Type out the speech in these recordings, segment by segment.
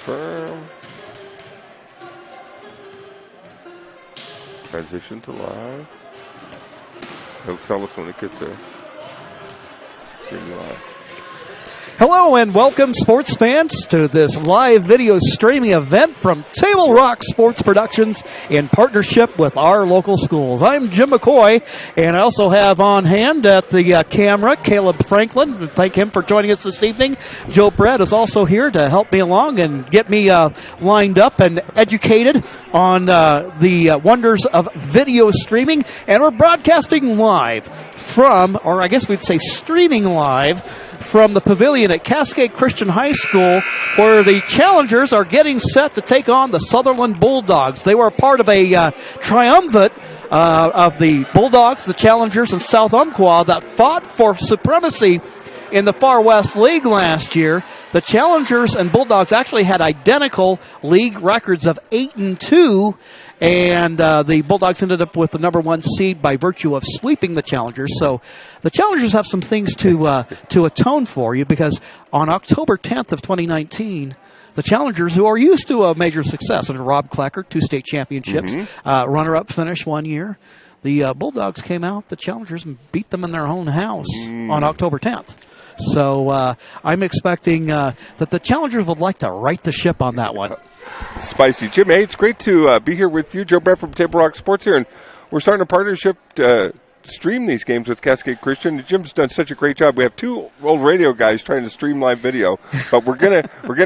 firm. Transition to live. He'll tell us when it gets there. Streaming live. Hello and welcome, sports fans, to this live video streaming event from Table Rock Sports Productions in partnership with our local schools. I'm Jim McCoy, and I also have on hand at the camera Caleb Franklin. Thank him for joining us this evening. Joe Brett is also here to help me along and get me lined up and educated on the wonders of video streaming. And we're broadcasting live from, or I guess we'd say streaming live, from the pavilion at Cascade Christian High School, where the Challengers are getting set to take on the Sutherlin Bulldogs. They were part of a triumvirate of the Bulldogs, the Challengers, and South Umpqua that fought for supremacy in the Far West League last year. The Challengers and Bulldogs actually had identical league records of 8-2, and the Bulldogs ended up with the number one seed by virtue of sweeping the Challengers. So the Challengers have some things to atone for you, because on October 10th of 2019, the Challengers, who are used to a major success under Rob Klecker, 2 state championships, runner-up finish 1 year, the Bulldogs came out, the Challengers, and beat them in their own house on October 10th. So I'm expecting that the Challengers would like to right the ship on that one. Spicy. Jim, hey, it's great to be here with you. Joe Brett from Table Rock Sports here, and we're starting a partnership to stream these games with Cascade Christian. Jim's done such a great job. We have 2 old radio guys trying to stream live video, but we're gonna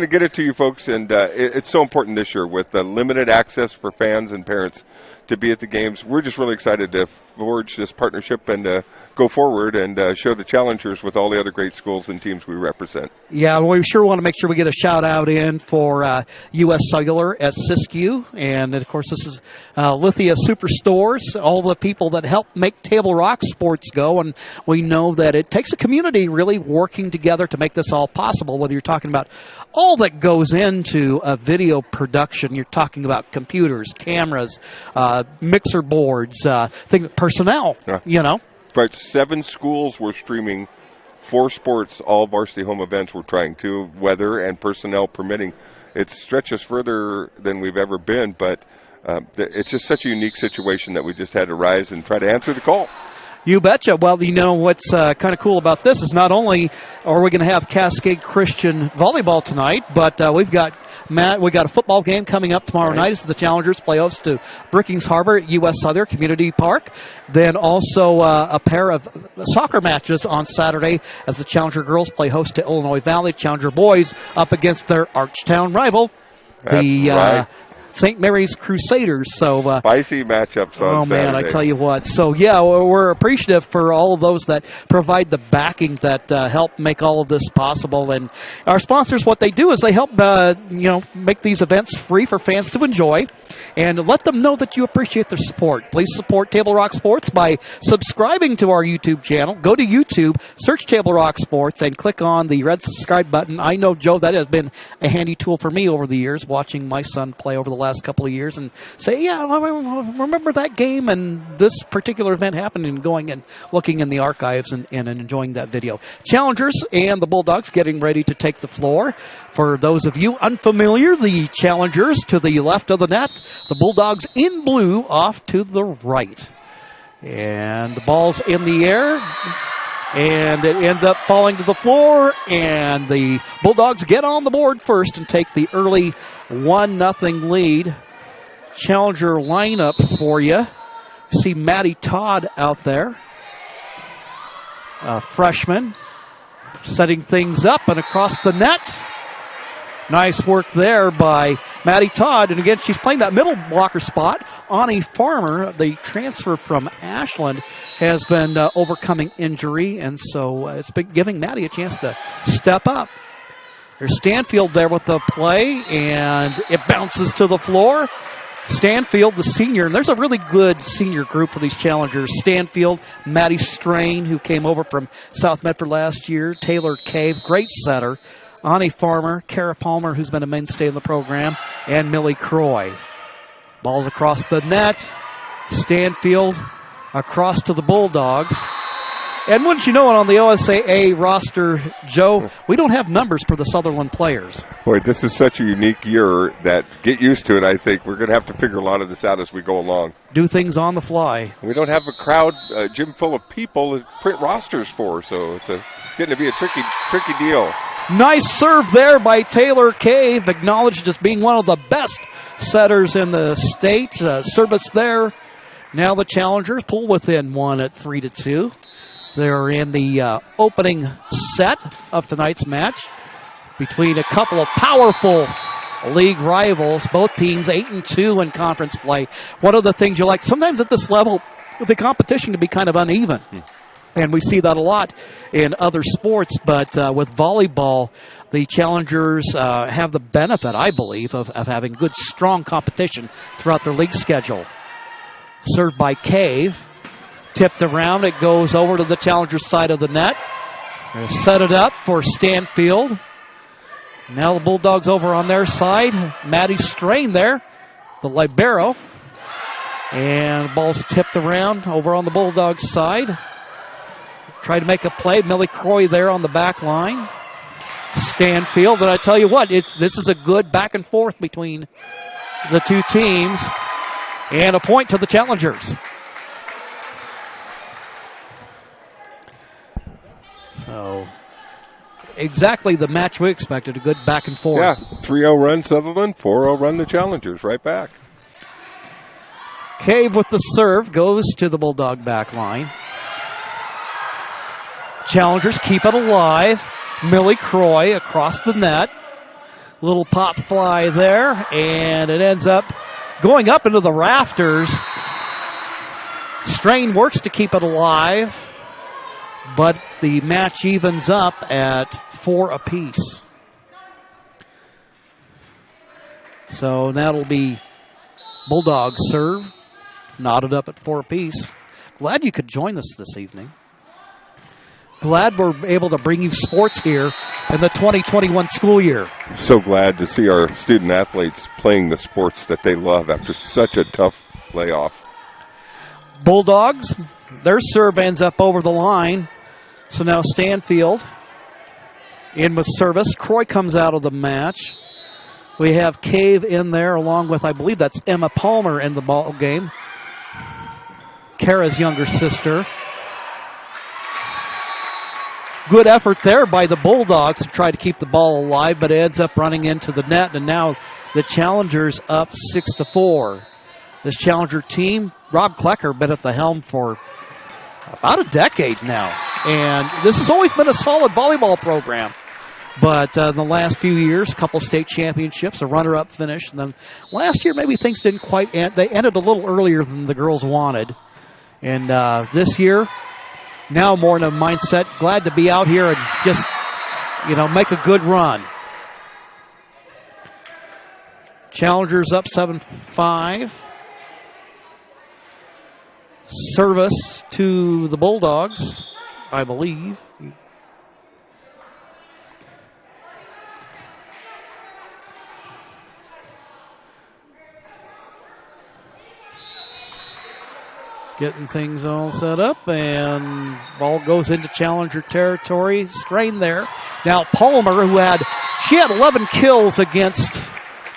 get it to you folks, and it's so important this year with the limited access for fans and parents to be at the games. We're just really excited to forge this partnership and go forward and show the Challengers with all the other great schools and teams we represent. Yeah, we sure want to make sure we get a shout-out in for U.S. Cellular at Siskiyou. And, of course, this is Lithia Superstores, all the people that help make Table Rock Sports go. And we know that it takes a community really working together to make this all possible, whether you're talking about all that goes into a video production. You're talking about computers, cameras, mixer boards, personnel, you know. Right, 7 schools were streaming 4 sports, all varsity home events we're trying to, weather and personnel permitting. It stretches further than we've ever been, but it's just such a unique situation that we just had to rise and try to answer the call. You betcha. Well, you know, what's kind of cool about this is not only are we going to have Cascade Christian volleyball tonight, but we got a football game coming up tomorrow night as the Challengers play host to Brookings Harbor at U.S. Southern Community Park. Then also a pair of soccer matches on Saturday as the Challenger girls play host to Illinois Valley. Challenger boys up against their Archtown rival, the St. Mary's Crusaders. So spicy matchups on Saturday. Man, I tell you what. So, yeah, we're appreciative for all of those that provide the backing that help make all of this possible. And our sponsors, what they do is they help, make these events free for fans to enjoy and let them know that you appreciate their support. Please support Table Rock Sports by subscribing to our YouTube channel. Go to YouTube, search Table Rock Sports, and click on the red subscribe button. I know, Joe, that has been a handy tool for me over the years, watching my son play over the last couple of years and say, yeah, I remember that game and this particular event happened, and going and looking in the archives and enjoying that video. Challengers and the Bulldogs getting ready to take the floor. For those of you unfamiliar, the Challengers to the left of the net, the Bulldogs in blue off to the right. And the ball's in the air, and it ends up falling to the floor, and the Bulldogs get on the board first and take the early 1-0 lead. Challenger lineup for you. See Maddie Todd out there, a freshman, setting things up and across the net. Nice work there by Maddie Todd. And again, she's playing that middle blocker spot. Ani Farmer, the transfer from Ashland, has been overcoming injury, and so it's been giving Maddie a chance to step up. There's Stanfield there with the play, and it bounces to the floor. Stanfield, the senior, and there's a really good senior group for these Challengers. Stanfield, Maddie Strain, who came over from South Medford last year, Taylor Cave, great setter, Ani Farmer, Kara Palmer, who's been a mainstay in the program, and Millie Croy. Ball's across the net. Stanfield across to the Bulldogs. And wouldn't you know it, on the OSAA roster, Joe, we don't have numbers for the Sutherlin players. Boy, this is such a unique year that get used to it, I think. We're going to have to figure a lot of this out as we go along. Do things on the fly. We don't have a crowd, gym full of people to print rosters for, so it's getting to be a tricky deal. Nice serve there by Taylor Cave, acknowledged as being one of the best setters in the state. Service there. Now the challengers pull within one at 3-2. They're in the opening set of tonight's match between a couple of powerful league rivals. Both teams 8-2 in conference play. One of the things you like, sometimes at this level, the competition can be kind of uneven. And we see that a lot in other sports. But with volleyball, the challengers have the benefit, I believe, of having good, strong competition throughout their league schedule. Served by Cave. Tipped around, it goes over to the challenger's side of the net. They set it up for Stanfield. Now the Bulldogs over on their side. Maddie Strain there, the libero. And the ball's tipped around over on the Bulldogs side. Try to make a play. Millie Croy there on the back line. Stanfield, and I tell you what, this is a good back and forth between the two teams. And a point to the challengers. So, exactly the match we expected, a good back and forth. Yeah, 3-0 run Sutherlin, 4-0 run the challengers, right back. Cave with the serve, goes to the Bulldog back line. Challengers keep it alive. Millie Croy across the net. Little pop fly there, and it ends up going up into the rafters. Strain works to keep it alive, but the match evens up at 4 apiece. So that'll be Bulldogs serve, knotted up at 4 apiece. Glad you could join us this evening. Glad we're able to bring you sports here in the 2021 school year. So glad to see our student athletes playing the sports that they love after such a tough layoff. Bulldogs, their serve ends up over the line. So now Stanfield in with service. Croy comes out of the match. We have Cave in there along with, I believe that's Emma Palmer in the ball game. Kara's younger sister. Good effort there by the Bulldogs to try to keep the ball alive, but it ends up running into the net, and now the challengers up 6-4. This challenger team, Rob Klecker, been at the helm for about a decade now. And this has always been a solid volleyball program. But in the last few years, a couple state championships, a runner-up finish. And then last year, maybe things didn't quite end. They ended a little earlier than the girls wanted. And this year, now more in a mindset, glad to be out here and just, make a good run. Challengers up 7-5. Service to the Bulldogs, I believe. Getting things all set up, and ball goes into challenger territory. Strain there. Now Palmer, she had 11 kills against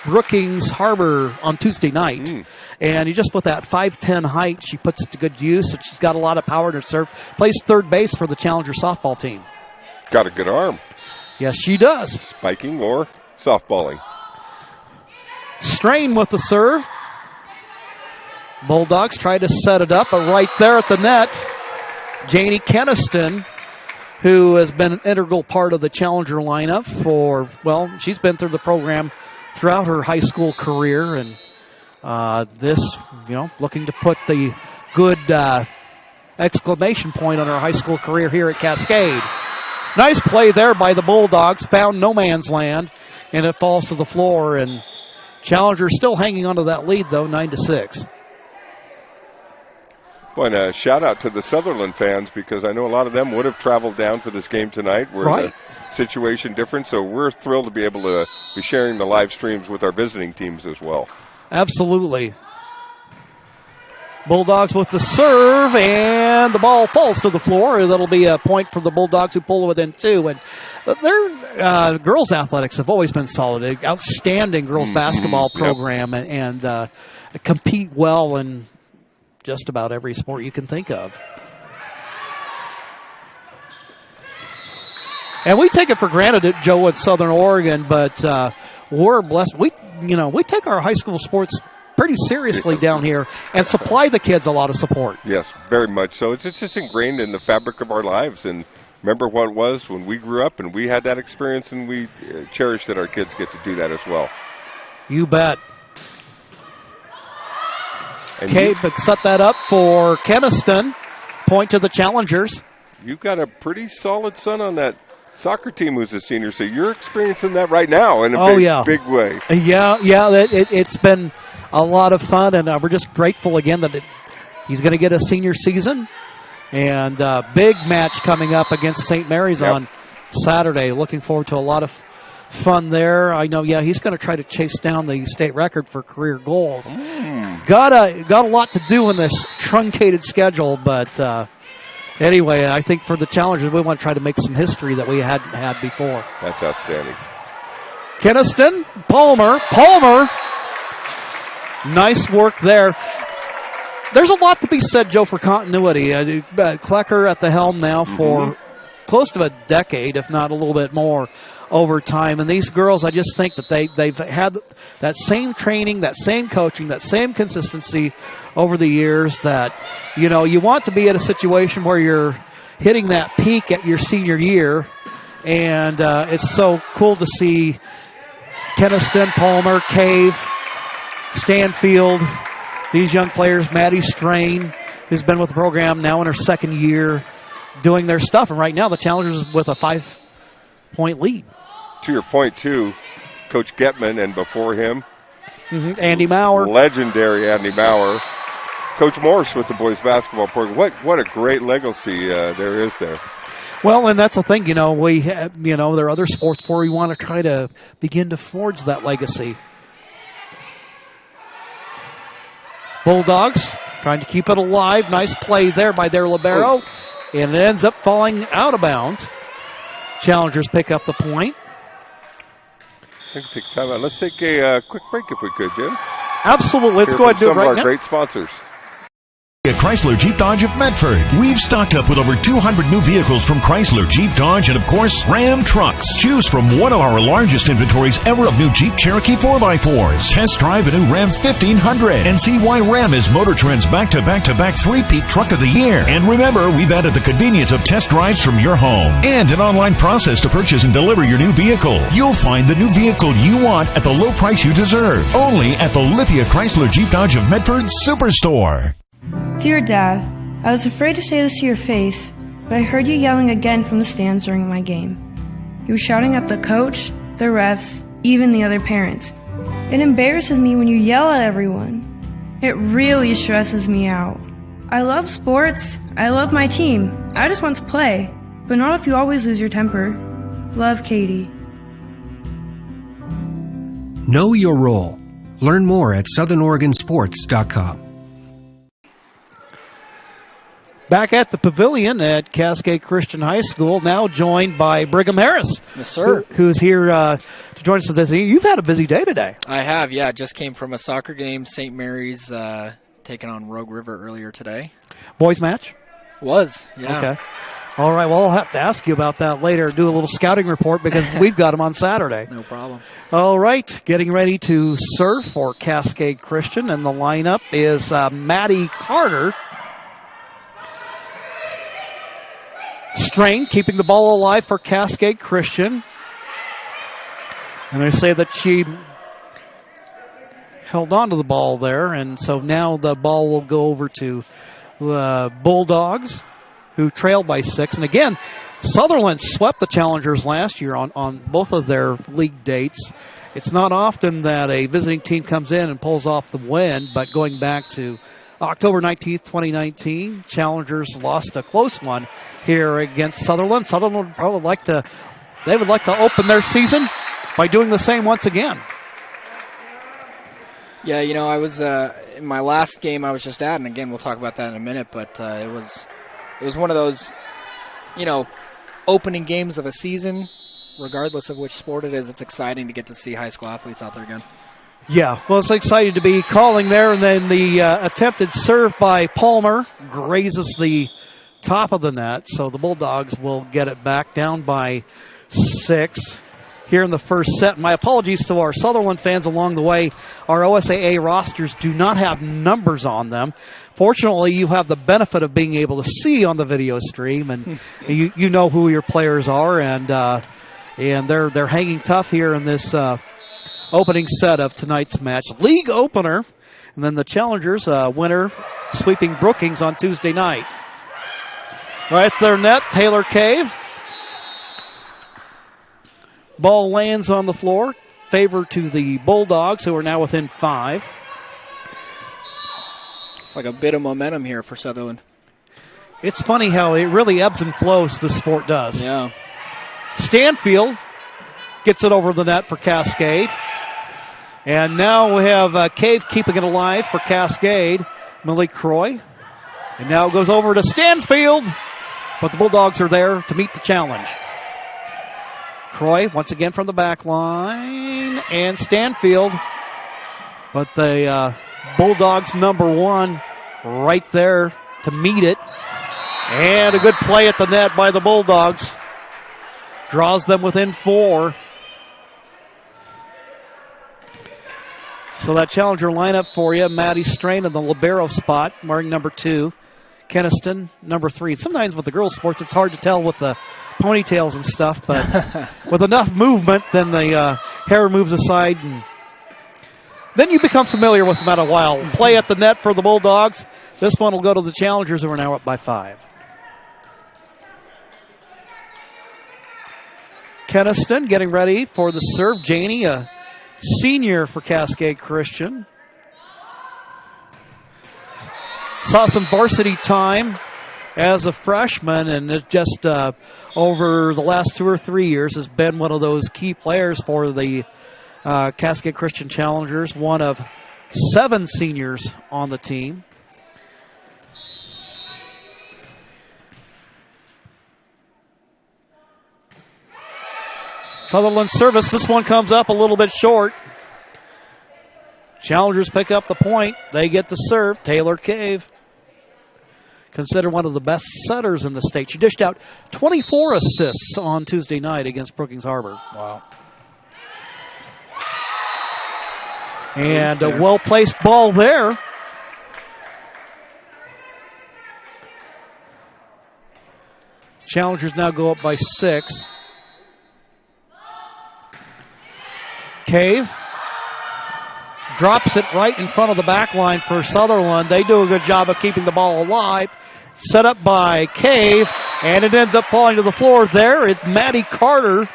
Brookings Harbor on Tuesday night. And just with that 5'10" height, she puts it to good use. And she's got a lot of power in her serve. Plays third base for the Challenger softball team. Got a good arm. Yes, she does. Spiking or softballing. Strain with the serve. Bulldogs try to set it up, but right there at the net, Janie Keniston, who has been an integral part of the Challenger lineup she's been through the program throughout her high school career, and looking to put the good exclamation point on her high school career here at Cascade. Nice play there by the Bulldogs. Found no man's land, and it falls to the floor. And Challenger still hanging onto that lead, though, 9-6. Boy, and a shout-out to the Sutherlin fans, because I know a lot of them would have traveled down for this game tonight. The situation different, so we're thrilled to be able to be sharing the live streams with our visiting teams as well. Absolutely. Bulldogs with the serve, and the ball falls to the floor. That'll be a point for the Bulldogs, who pull within 2. And their girls' athletics have always been solid. Outstanding girls' basketball program, and compete well in just about every sport you can think of. And we take it for granted at Joe at Southern Oregon, but we're blessed. We take our high school sports pretty seriously down here and supply the kids a lot of support. Yes, very much so. It's just ingrained in the fabric of our lives. And remember what it was when we grew up and we had that experience, and we cherish that our kids get to do that as well. You bet. Cape had set that up for Keniston. Point to the Challengers. You've got a pretty solid son on that soccer team who's a senior, so you're experiencing that right now in a big way. Yeah, it's been a lot of fun, and we're just grateful again that he's going to get a senior season. And big match coming up against St. Mary's on Saturday. Looking forward to a lot of fun there. I know, he's going to try to chase down the state record for career goals. Got a lot to do in this truncated schedule, but anyway, I think for the Challengers, we want to try to make some history that we hadn't had before. That's outstanding. Keniston, Palmer. Nice work there. There's a lot to be said, Joe, for continuity. Klecker at the helm now for close to a decade, if not a little bit more, over time. And these girls, I just think that they've had that same training, that same coaching, that same consistency over the years that, you want to be at a situation where you're hitting that peak at your senior year. And it's so cool to see Keniston, Palmer, Cave, Stanfield, these young players, Maddie Strain, who's been with the program now in her second year, doing their stuff. And right now the Challengers with a 5-point lead. To your point, too, Coach Getman, and before him, Andy Maurer. Legendary Andy Maurer. Coach Morse with the boys basketball program. What a great legacy there is there. Well, and that's the thing, we have, there are other sports where we want to try to begin to forge that legacy. Bulldogs trying to keep it alive. Nice play there by their libero. And it ends up falling out of bounds. Challengers pick up the point. I think take time out. Let's take a quick break if we could, Jim. Absolutely. Let's go ahead and do it right now. Some of our great sponsors. At Chrysler Jeep Dodge of Medford, we've stocked up with over 200 new vehicles from Chrysler, Jeep, Dodge, and of course, Ram trucks. Choose from one of our largest inventories ever of new Jeep Cherokee 4x4s. Test drive a new Ram 1500 and see why Ram is Motor Trend's back-to-back-to-back three-peat truck of the year. And remember, we've added the convenience of test drives from your home and an online process to purchase and deliver your new vehicle. You'll find the new vehicle you want at the low price you deserve. Only at the Lithia Chrysler Jeep Dodge of Medford Superstore. Dear Dad, I was afraid to say this to your face, but I heard you yelling again from the stands during my game. You were shouting at the coach, the refs, even the other parents. It embarrasses me when you yell at everyone. It really stresses me out. I love sports, I love my team, I just want to play, but not if you always lose your temper. Love, Katie. Know your role. Learn more at southernoregonsports.com. Back at the pavilion at Cascade Christian High School, now joined by Brigham Harris. Yes, sir. Who's here to join us this evening. You've had a busy day today. I have, yeah. Just came from a soccer game, St. Mary's taking on Rogue River earlier today. Boys match? Was, yeah. Okay. All right, well, I'll have to ask you about that later, do a little scouting report because we've got them on Saturday. No problem. All right, getting ready to serve for Cascade Christian, and the lineup is Maddie Carter. Strain keeping the ball alive for Cascade Christian. And they say that she held on to the ball there, and so now the ball will go over to the Bulldogs, who trail by 6. And again, Sutherlin swept the Challengers last year on both of their league dates. It's not often that a visiting team comes in and pulls off the win, but going back to October 19th, 2019, Challengers lost a close one here against Sutherlin. Sutherlin would probably like to open their season by doing the same once again. Yeah, I was in my last game I was just at, and again we'll talk about that in a minute. But it was one of those, opening games of a season. Regardless of which sport it is, it's exciting to get to see high school athletes out there again. Yeah, well, it's exciting to be calling there, and then the attempted serve by Palmer grazes the top of the net, so the Bulldogs will get it back down by 6 here in the first set. My apologies to our Sutherlin fans along the way. Our OSAA rosters do not have numbers on them. Fortunately, you have the benefit of being able to see on the video stream, and you know who your players are, and they're hanging tough here in this opening set of tonight's match. League opener, and then the Challengers winner sweeping Brookings on Tuesday night. Right there net, Taylor Cave. Ball lands on the floor. Favor to the Bulldogs, who are now within 5. It's like a bit of momentum here for Sutherlin. It's funny how it really ebbs and flows, this sport does. Yeah. Stanfield gets it over the net for Cascade. And now we have Cave keeping it alive for Cascade. Malik Croy. And now it goes over to Stansfield. But the Bulldogs are there to meet the challenge. Croy once again from the back line. And Stanfield. But the Bulldogs number 1 right there to meet it. And a good play at the net by the Bulldogs. Draws them within 4. So that Challenger lineup for you, Maddie Strain in the libero spot, wearing number 2. Keniston, number 3. Sometimes with the girls' sports, it's hard to tell with the ponytails and stuff, but with enough movement, then the hair moves aside, and then you become familiar with them at a while. Play at the net for the Bulldogs. This one will go to the Challengers, who are now up by 5. Keniston getting ready for the serve. Janie, a senior for Cascade Christian. Saw some varsity time as a freshman, and it just over the last 2 or 3 years has been one of those key players for the Cascade Christian Challengers, one of 7 seniors on the team. Sutherland service. This one comes up a little bit short. Challengers pick up the point. They get the serve. Taylor Cave, considered one of the best setters in the state. She dished out 24 assists on Tuesday night against Brookings Harbor. Wow. And a well-placed ball there. Challengers now go up by 6. Cave drops it right in front of the back line for Sutherland. They do a good job of keeping the ball alive. Set up by Cave, and it ends up falling to the floor. There, it's Maddie Carter,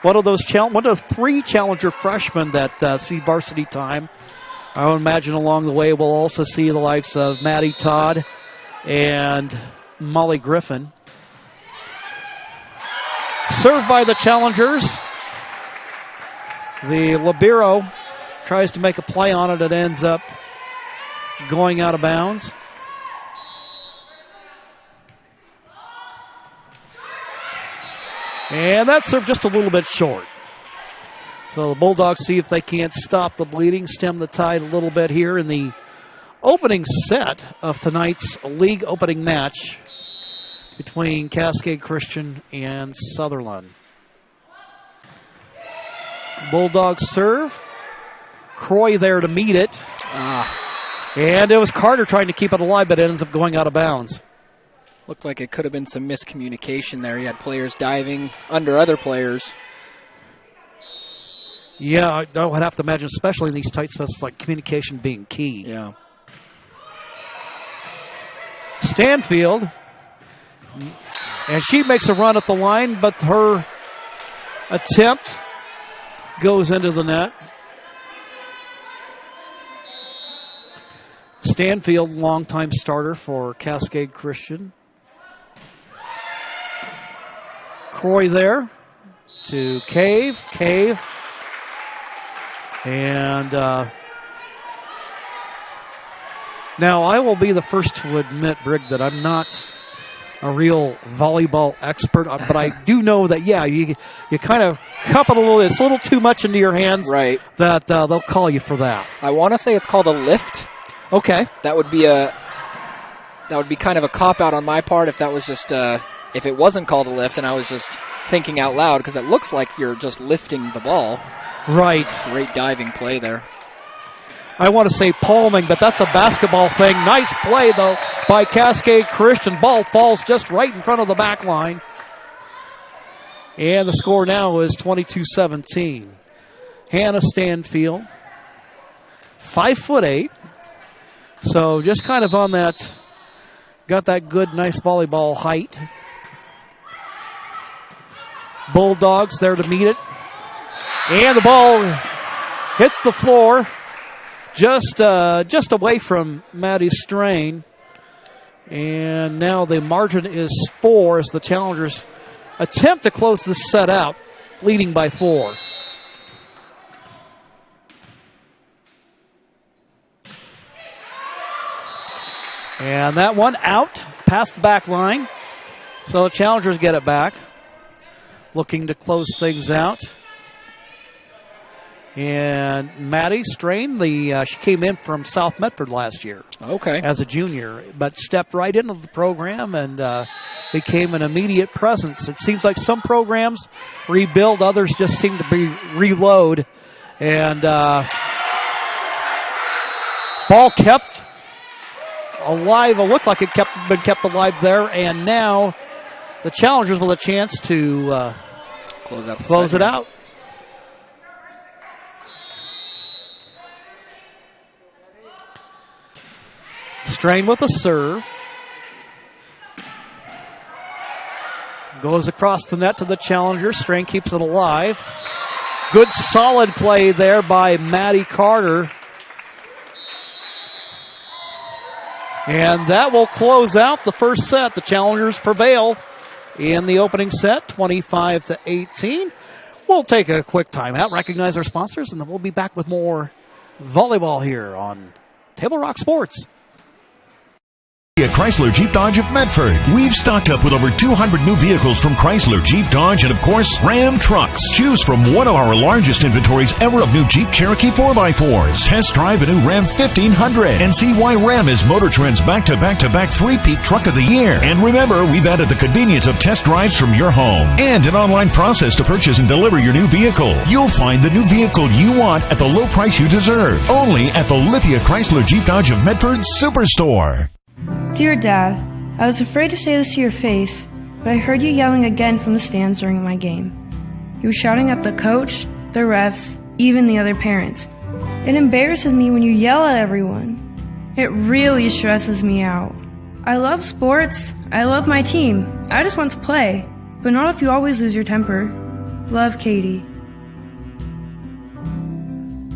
one of 3 Challenger freshmen that see varsity time. I would imagine along the way we'll also see the likes of Maddie Todd and Molly Griffin. Served by the Challengers. The libero tries to make a play on it. It ends up going out of bounds. And that served just a little bit short. So the Bulldogs see if they can't stop the bleeding, stem the tide a little bit here in the opening set of tonight's league opening match between Cascade Christian and Sutherland. Bulldogs serve. Croy there to meet it. And it was Carter trying to keep it alive, but it ends up going out of bounds. Looked like it could have been some miscommunication there. You had players diving under other players. Yeah, I would have to imagine, especially in these tight spaces, like communication being key. Yeah. Stanfield. And she makes a run at the line, but her attempt goes into the net. Stanfield, longtime starter for Cascade Christian. Croy there to Cave. And Now, I will be the first to admit, Brig, that I'm not a real volleyball expert, but I do know that, you kind of cup it a little. It's a little too much into your hands. Right. That they'll call you for that. I want to say it's called a lift. Okay. That would be kind of a cop-out on my part if that was just if it wasn't called a lift and I was just thinking out loud, because it looks like you're just lifting the ball. Right. Great diving play there. I want to say palming, but that's a basketball thing. Nice play, though, by Cascade Christian. Ball falls just right in front of the back line. And the score now is 22-17. Hannah Stanfield, 5'8". So just kind of on that, got that good, nice volleyball height. Bulldogs there to meet it. And the ball hits the floor. Just away from Maddie Strain. And now the margin is 4 as the Challengers attempt to close this set out, leading by 4. And that one out past the back line. So the Challengers get it back, looking to close things out. And Maddie Strain, she came in from South Medford last year. Okay. As a junior, but stepped right into the program and became an immediate presence. It seems like some programs rebuild, others just seem to be reload. And ball kept alive. It looked like it been kept alive there. And now the Challengers with a chance to close it out. Strain with a serve. Goes across the net to the Challenger. Strain keeps it alive. Good solid play there by Maddie Carter. And that will close out the first set. The Challengers prevail in the opening set, 25-18. We'll take a quick timeout, recognize our sponsors, and then we'll be back with more volleyball here on Table Rock Sports. At Chrysler Jeep Dodge of Medford, we've stocked up with over 200 new vehicles from Chrysler, Jeep, Dodge, and of course, Ram trucks. Choose from one of our largest inventories ever of new Jeep Cherokee 4x4s. Test drive a new Ram 1500 and see why Ram is Motor Trend's back-to-back-to-back three-peat truck of the year. And remember, we've added the convenience of test drives from your home and an online process to purchase and deliver your new vehicle. You'll find the new vehicle you want at the low price you deserve. Only at the Lithia Chrysler Jeep Dodge of Medford Superstore. Dear Dad, I was afraid to say this to your face, but I heard you yelling again from the stands during my game. You were shouting at the coach, the refs, even the other parents. It embarrasses me when you yell at everyone. It really stresses me out. I love sports. I love my team. I just want to play, but not if you always lose your temper. Love, Katie.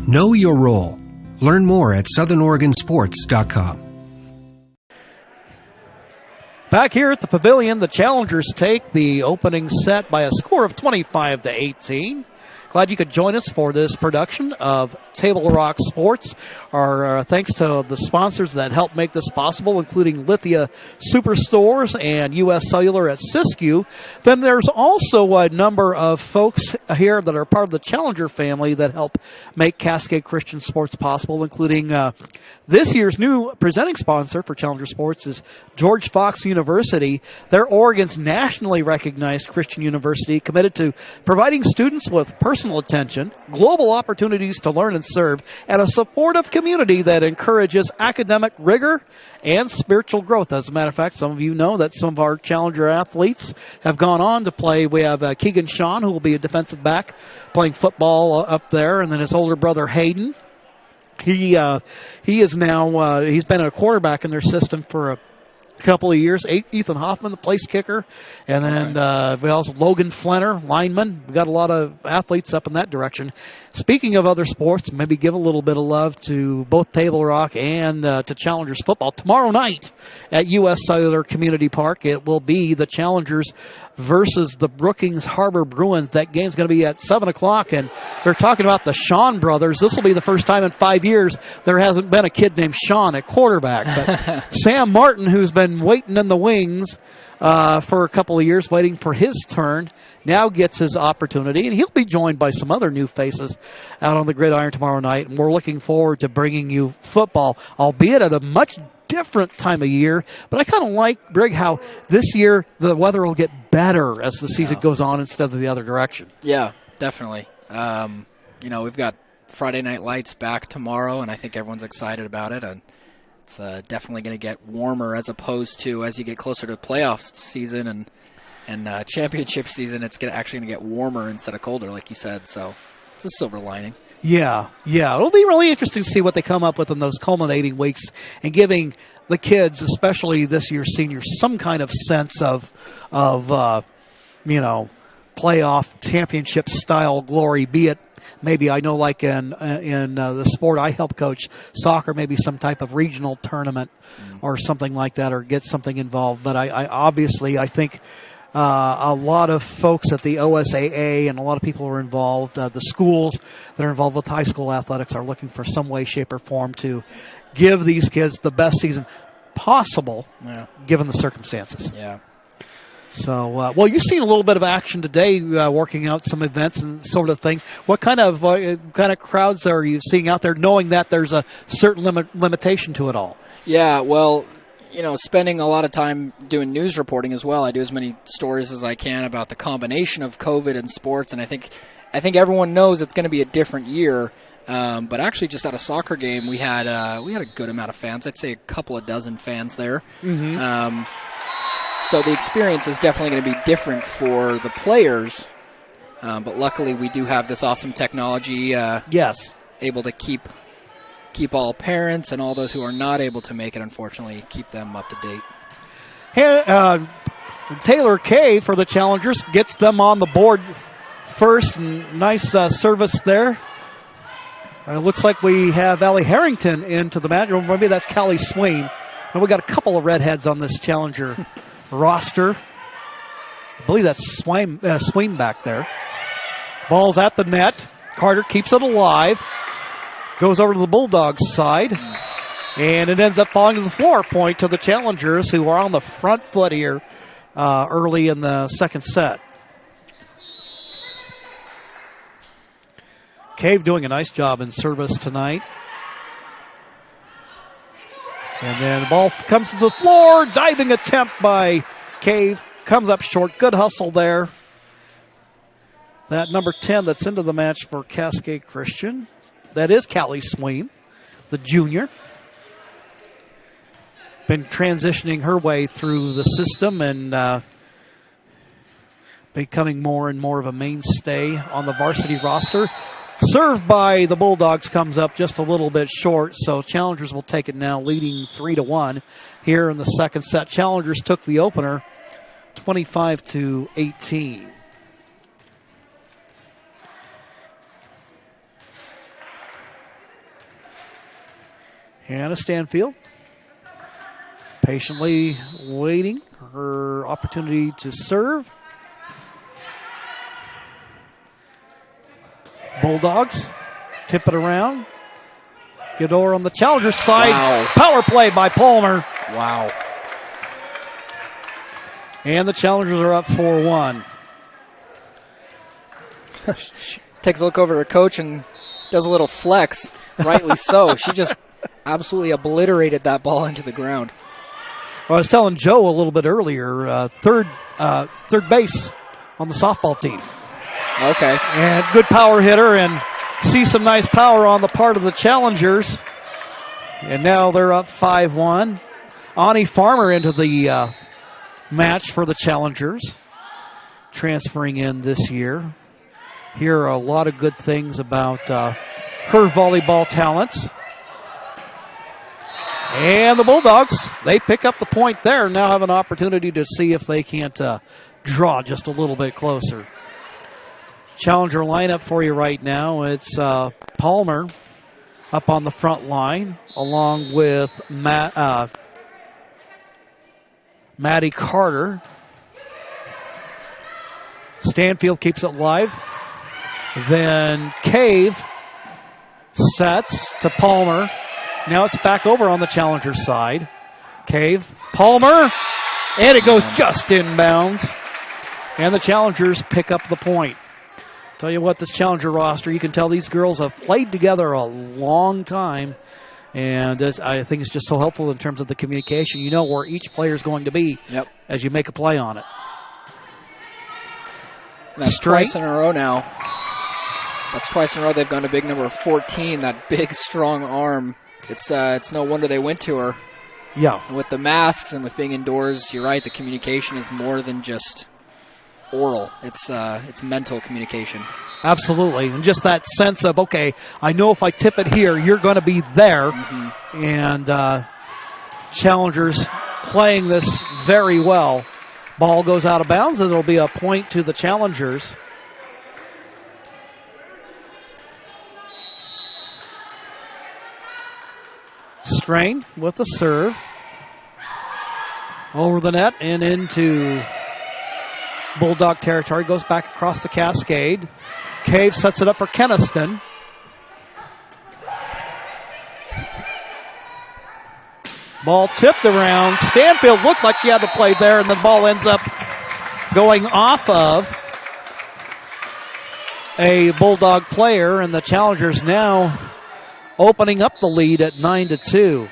Know your role. Learn more at SouthernOregonSports.com. Back here at the Pavilion, the Challengers take the opening set by a score of 25-18. Glad you could join us for this production of Table Rock Sports. Our thanks to the sponsors that help make this possible, including Lithia Superstores and U.S. Cellular at Siskiyou. Then there's also a number of folks here that are part of the Challenger family that help make Cascade Christian Sports possible, including this year's new presenting sponsor for Challenger Sports is George Fox University. They're Oregon's nationally recognized Christian university committed to providing students with personal attention, global opportunities to learn and serve, and a supportive community that encourages academic rigor and spiritual growth. As a matter of fact, some of you know that some of our Challenger athletes have gone on to play. We have Keegan Shawn, who will be a defensive back playing football up there, and then his older brother Hayden. He is now he's been a quarterback in their system for a couple of years. Ethan Hoffman, the place kicker, and then we also Logan Flenner, lineman. We got a lot of athletes up in that direction. Speaking of other sports, maybe give a little bit of love to both Table Rock and to Challengers football. Tomorrow night at U.S. Cellular Community Park, it will be the Challengers versus the Brookings Harbor Bruins. That game's going to be at 7 o'clock, and they're talking about the Sean brothers. This will be the first time in 5 years there hasn't been a kid named Sean at quarterback. But Sam Martin, who's been waiting in the wings for a couple of years, waiting for his turn, now gets his opportunity, and he'll be joined by some other new faces out on the gridiron tomorrow night, and we're looking forward to bringing you football, albeit at a much different time of year. But I kind of like, Brig, how this year the weather will get better as the season goes on instead of the other direction. Yeah, definitely. We've got Friday Night Lights back tomorrow, and I think everyone's excited about it, and it's definitely going to get warmer as opposed to as you get closer to playoffs season and championship season. It's actually going to get warmer instead of colder, like you said. So it's a silver lining. Yeah. It'll be really interesting to see what they come up with in those culminating weeks and giving the kids, especially this year's seniors, some kind of sense of playoff championship style glory, be it maybe, I know, like in the sport I help coach, soccer, maybe some type of regional tournament or something like that, or get something involved. But I think a lot of folks at the OSAA and a lot of people who are involved, the schools that are involved with high school athletics, are looking for some way, shape, or form to give these kids the best season possible, given the circumstances. Yeah. So, you've seen a little bit of action today, working out some events and sort of thing. What kind of crowds are you seeing out there, knowing that there's a certain limitation to it all? Yeah, well, spending a lot of time doing news reporting as well. I do as many stories as I can about the combination of COVID and sports, and I think everyone knows it's going to be a different year. But actually, just at a soccer game, we had a good amount of fans. I'd say a couple of dozen fans there. Mm-hmm. So the experience is definitely going to be different for the players. But luckily, we do have this awesome technology. Able to keep all parents and all those who are not able to make it, unfortunately, keep them up to date. Taylor Kay for the Challengers gets them on the board first. And nice service there. It looks like we have Allie Harrington into the match. Maybe that's Callie Swain. And we got a couple of redheads on this Challenger roster. I believe that's Swain back there. Ball's at the net. Carter keeps it alive. Goes over to the Bulldogs side. And it ends up falling to the floor, point to the Challengers, who are on the front foot here early in the second set. Cave doing a nice job in service tonight. And then the ball comes to the floor. Diving attempt by Cave. Comes up short. Good hustle there. That number 10 that's into the match for Cascade Christian. That is Callie Swain, the junior. Been transitioning her way through the system and becoming more and more of a mainstay on the varsity roster. Served by the Bulldogs comes up just a little bit short, so Challengers will take it now, leading 3-1 here in the second set. Challengers took the opener 25-18. Hannah Stanfield patiently waiting her opportunity to serve. Bulldogs tip it around. Gador on the Challengers side. Wow. Power play by Palmer. Wow. And the Challengers are up 4-1. Takes a look over at her coach and does a little flex. Rightly so. She just absolutely obliterated that ball into the ground. Well, I was telling Joe a little bit earlier, third base on the softball team. Okay. And good power hitter, and see some nice power on the part of the Challengers. And now they're up 5-1. Ani Farmer into the match for the Challengers, transferring in this year. Hear a lot of good things about her volleyball talents. And the Bulldogs, they pick up the point there, now have an opportunity to see if they can't draw just a little bit closer. Challenger lineup for you right now. It's Palmer up on the front line, along with Maddie Carter. Stanfield keeps it live. Then Cave sets to Palmer. Now it's back over on the challenger side. Cave, Palmer, and it goes just inbounds. And the challengers pick up the point. Tell you what, this challenger roster, you can tell these girls have played together a long time. And I think it's just so helpful in terms of the communication. You know where each player is going to be as you make a play on it. And that's twice in a row now. That's twice in a row they've gone to big number 14, that big, strong arm. It's no wonder they went to her. Yeah. And with the masks and with being indoors, you're right, the communication is more than just oral. It's mental communication. Absolutely. And just that sense of, okay, I know if I tip it here, you're going to be there. Mm-hmm. And challengers playing this very well. Ball goes out of bounds, and it'll be a point to the challengers. Strain with the serve. Over the net and into Bulldog territory. Goes back across the Cascade. Cave sets it up for Keniston. Ball tipped around. Stanfield looked like she had the play there, and the ball ends up going off of a Bulldog player, and the challengers now opening up the lead at 9-2.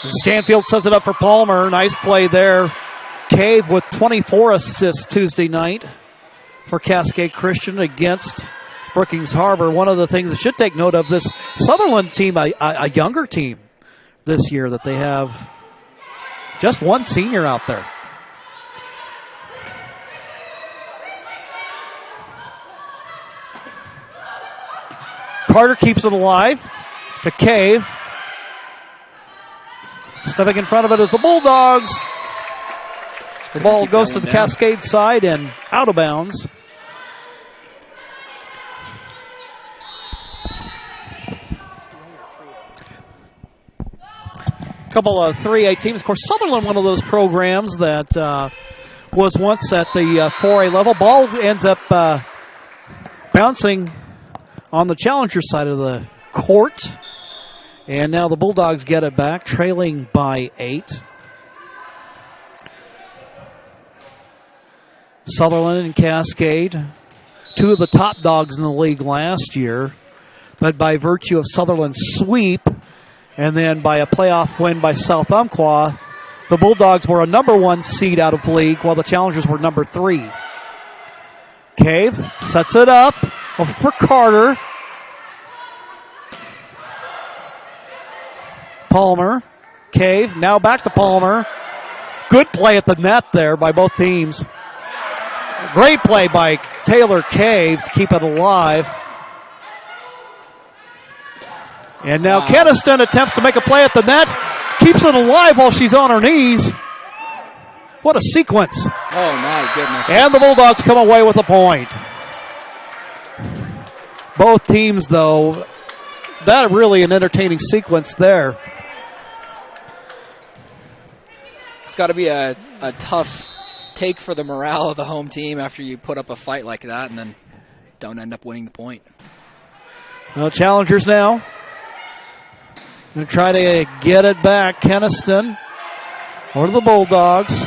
And Stanfield sets it up for Palmer. Nice play there. Cave with 24 assists Tuesday night for Cascade Christian against Brookings Harbor. One of the things that should take note of this Sutherlin team, a younger team this year, that they have just one senior out there. Carter keeps it alive to Cave. Stepping in front of it is the Bulldogs. The ball goes to the Cascade side and out of bounds. A couple of 3A teams. Of course, Sutherland, one of those programs that was once at the 4A level. Ball ends up bouncing on the challenger side of the court. And now the Bulldogs get it back, trailing by 8. Sutherland and Cascade, two of the top dogs in the league last year. But by virtue of Sutherland's sweep, and then by a playoff win by South Umpqua, the Bulldogs were a number 1 seed out of league, while the challengers were number 3. Cave sets it up for Carter. Palmer, Cave, now back to Palmer. Good play at the net there by both teams. Great play by Taylor Cave to keep it alive. And now Keniston attempts to make a play at the net. Keeps it alive while she's on her knees. What a sequence. Oh, my goodness. And the Bulldogs come away with a point. Both teams, though, that really an entertaining sequence there. It's got to be a tough take for the morale of the home team after you put up a fight like that and then don't end up winning the point. Well, challengers now. Going to try to get it back. Keniston over to the Bulldogs.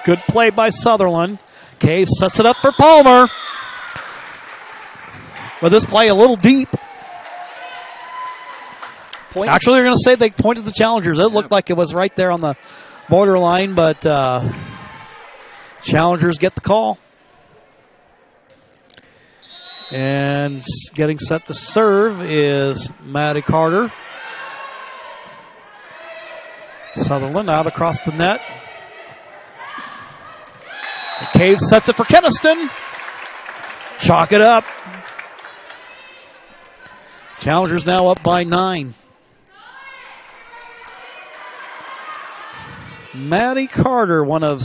Good play by Sutherland. Cave sets it up for Palmer. With this play a little deep. Point. Actually, they're going to say they pointed the challengers. It looked like it was right there on the borderline, but challengers get the call. And getting set to serve is Maddie Carter. Sutherland out across the net. The Cave sets it for Keniston. Chalk it up. Challengers now up by 9. Maddie Carter, one of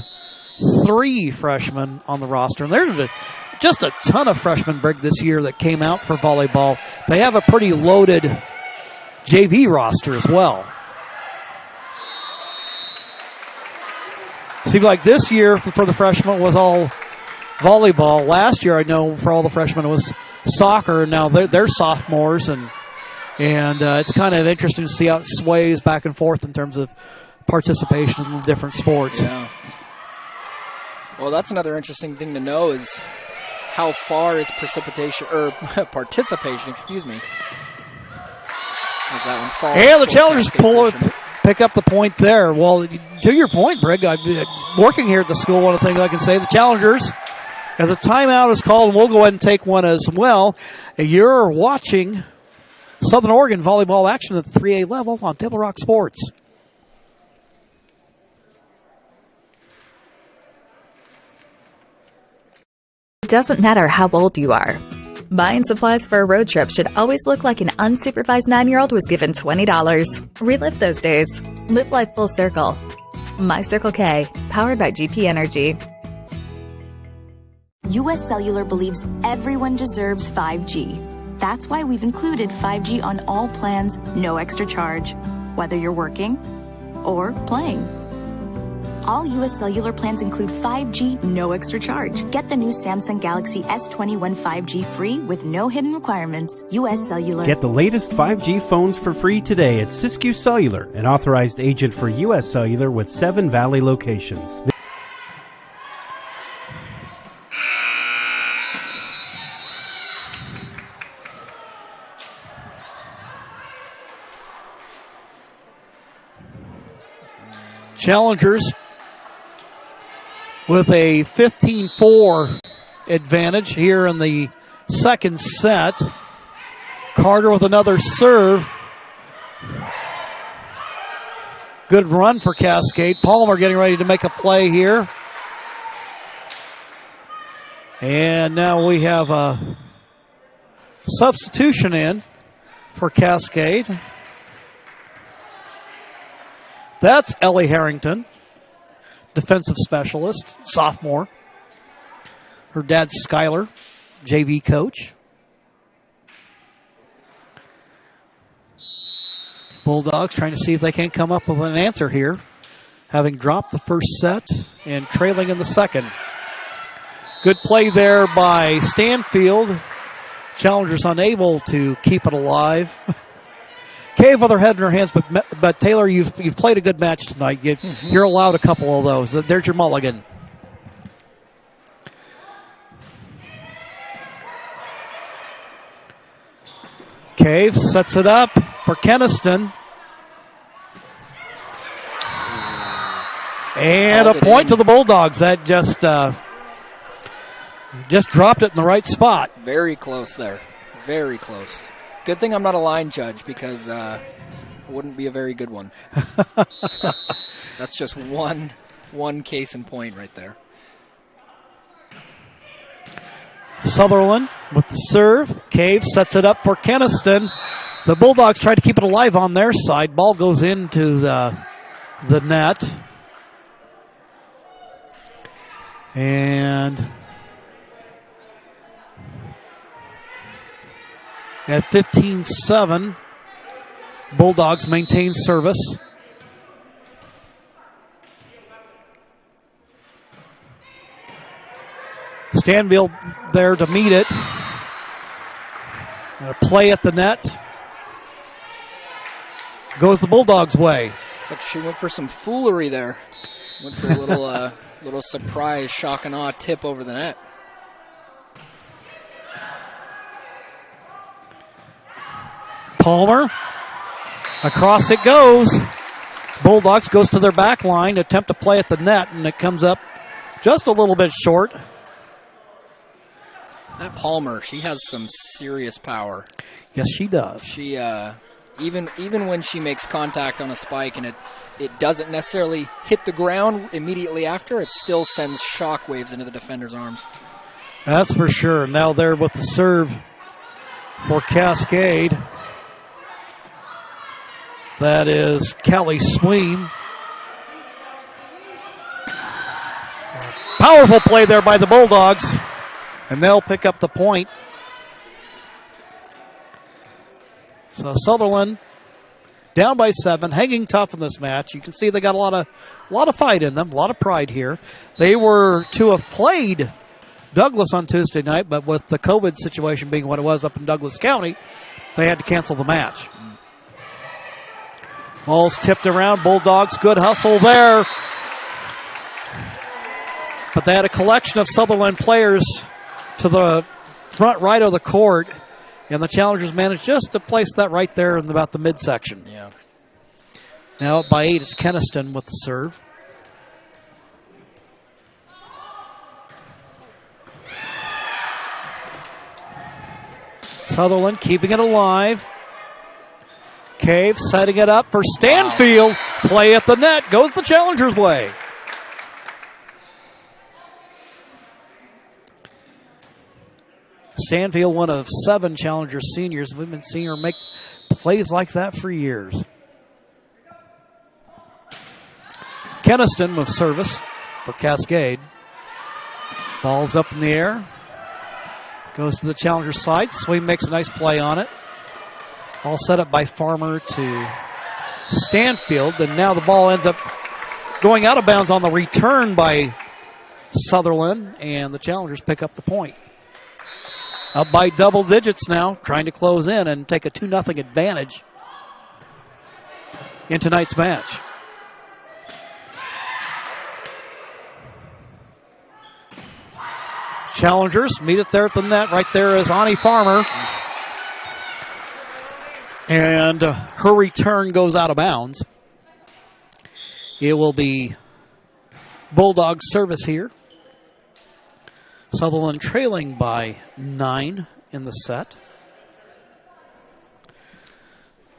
3 freshmen on the roster. And there's just a ton of freshmen, Brig, this year that came out for volleyball. They have a pretty loaded JV roster as well. Seems like this year for the freshmen was all volleyball. Last year, I know for all the freshmen it was soccer. Now they're sophomores, and it's kind of interesting to see how it sways back and forth in terms of participation in the different sports. Yeah. Well, that's another interesting thing to know is how far is participation, excuse me. As that one falls. Yeah, the Challengers pick up the point there. Well, to your point, Brig, working here at the school, one of the things I can say, the Challengers, as a timeout is called, and we'll go ahead and take one as well. You're watching Southern Oregon volleyball action at the 3A level on Table Rock Sports. It doesn't matter how old you are. Buying supplies for a road trip should always look like an unsupervised 9-year-old was given $20. Relive those days. Live life full circle. My Circle K, powered by GP Energy. US Cellular believes everyone deserves 5G. That's why we've included 5G on all plans, no extra charge, whether you're working or playing. All US Cellular plans include 5G, no extra charge. Get the new Samsung Galaxy S21 5G free with no hidden requirements. US Cellular. Get the latest 5G phones for free today at Siskiyou Cellular, an authorized agent for US Cellular with 7 Valley locations. Challengers with a 15-4 advantage here in the second set. Carter with another serve. Good run for Cascade. Palmer getting ready to make a play here. And now we have a substitution in for Cascade. That's Ellie Harrington, defensive specialist, sophomore. Her dad's Skylar, JV coach. Bulldogs trying to see if they can come up with an answer here, having dropped the first set and trailing in the second. Good play there by Stanfield. Challengers unable to keep it alive. Cave with her head in her hands, but Taylor, you've played a good match tonight. You're allowed a couple of those. There's your mulligan. Cave sets it up for Keniston. And a point to the Bulldogs. That just dropped it in the right spot. Very close there. Very close. Good thing I'm not a line judge because it wouldn't be a very good one. That's just one case in point right there. Sutherlin with the serve. Cave sets it up for Keniston. The Bulldogs try to keep it alive on their side. Ball goes into the net. And at 15-7, Bulldogs maintain service. Stanfield there to meet it. And a play at the net. Goes the Bulldogs' way. Looks like she went for some foolery there. Went for a little little surprise, shock and awe tip over the net. Palmer. Across it goes. Bulldogs goes to their back line, attempt to play at the net, and it comes up just a little bit short. That Palmer, she has some serious power. Yes, she does. She even when she makes contact on a spike and it doesn't necessarily hit the ground immediately after, it still sends shockwaves into the defender's arms. That's for sure. Now there with the serve for Cascade. That is Callie Sweem. Powerful play there by the Bulldogs. And they'll pick up the point. So Sutherlin down by 7, hanging tough in this match. You can see they got a lot of fight in them, a lot of pride here. They were to have played Douglas on Tuesday night, but with the COVID situation being what it was up in Douglas County, they had to cancel the match. Ball's tipped around. Bulldogs, good hustle there. But they had a collection of Sutherland players to the front right of the court, and the Challengers managed just to place that right there in about the midsection. Yeah. Now up by 8, it's Keniston with the serve. Sutherland keeping it alive. Cave setting it up for Stanfield. Wow. Play at the net. Goes the Challengers' way. Stanfield, one of 7 Challenger seniors. We've been seeing her make plays like that for years. Keniston with service for Cascade. Ball's up in the air. Goes to the Challenger side. Sweem makes a nice play on it. All set up by Farmer to Stanfield. And now the ball ends up going out of bounds on the return by Sutherland. And the Challengers pick up the point. Up by double digits now, trying to close in and take a 2-0 advantage in tonight's match. Challengers meet it there at the net. Right there is Ani Farmer. And her return goes out of bounds. It will be Bulldog service here. Sutherland trailing by 9 in the set.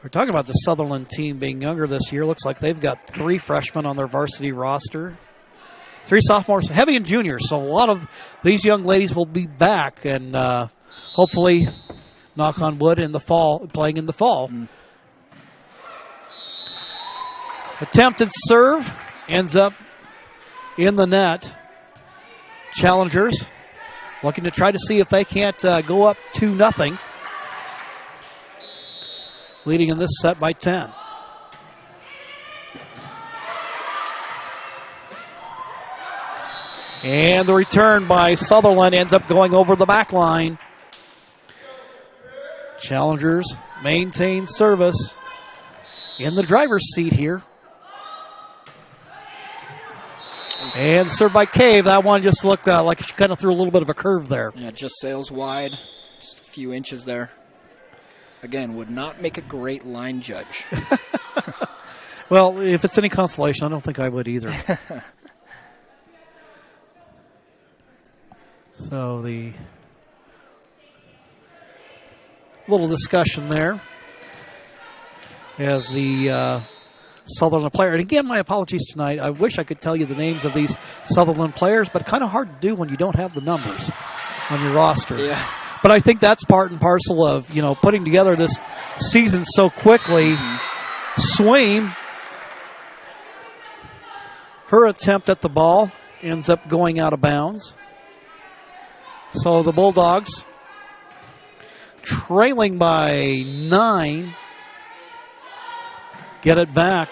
We're talking about the Sutherland team being younger this year. Looks like they've got 3 freshmen on their varsity roster. 3 sophomores, heavy and juniors. So a lot of these young ladies will be back and hopefully, knock on wood, in the fall, playing in the fall. Attempted serve ends up in the net. Challengers looking to try to see if they can't go up 2-0. Leading in this set by 10. And the return by Sutherland ends up going over the back line. Challengers maintain service in the driver's seat here. And served by Cave. That one just looked like she kind of threw a little bit of a curve there. Yeah, just sails wide. Just a few inches there. Again, would not make a great line judge. Well, if it's any consolation, I don't think I would either. So the little discussion there as the Sutherland player. And again, my apologies tonight. I wish I could tell you the names of these Sutherland players, but kind of hard to do when you don't have the numbers on your roster. Yeah. But I think that's part and parcel of, putting together this season so quickly. Sweem, her attempt at the ball ends up going out of bounds. So the Bulldogs trailing by 9. Get it back.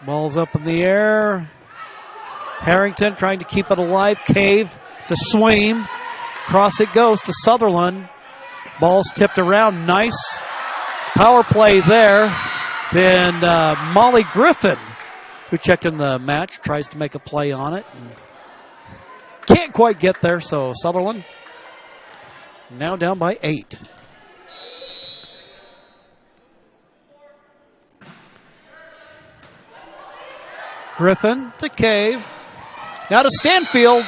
Ball's up in the air. Harrington trying to keep it alive. Cave to Sweem. Cross it goes to Sutherland. Ball's tipped around. Nice power play there. Then Molly Griffin, who checked in the match, tries to make a play on it. Can't quite get there, so Sutherland now down by 8. Griffin to Cave. Now to Stanfield.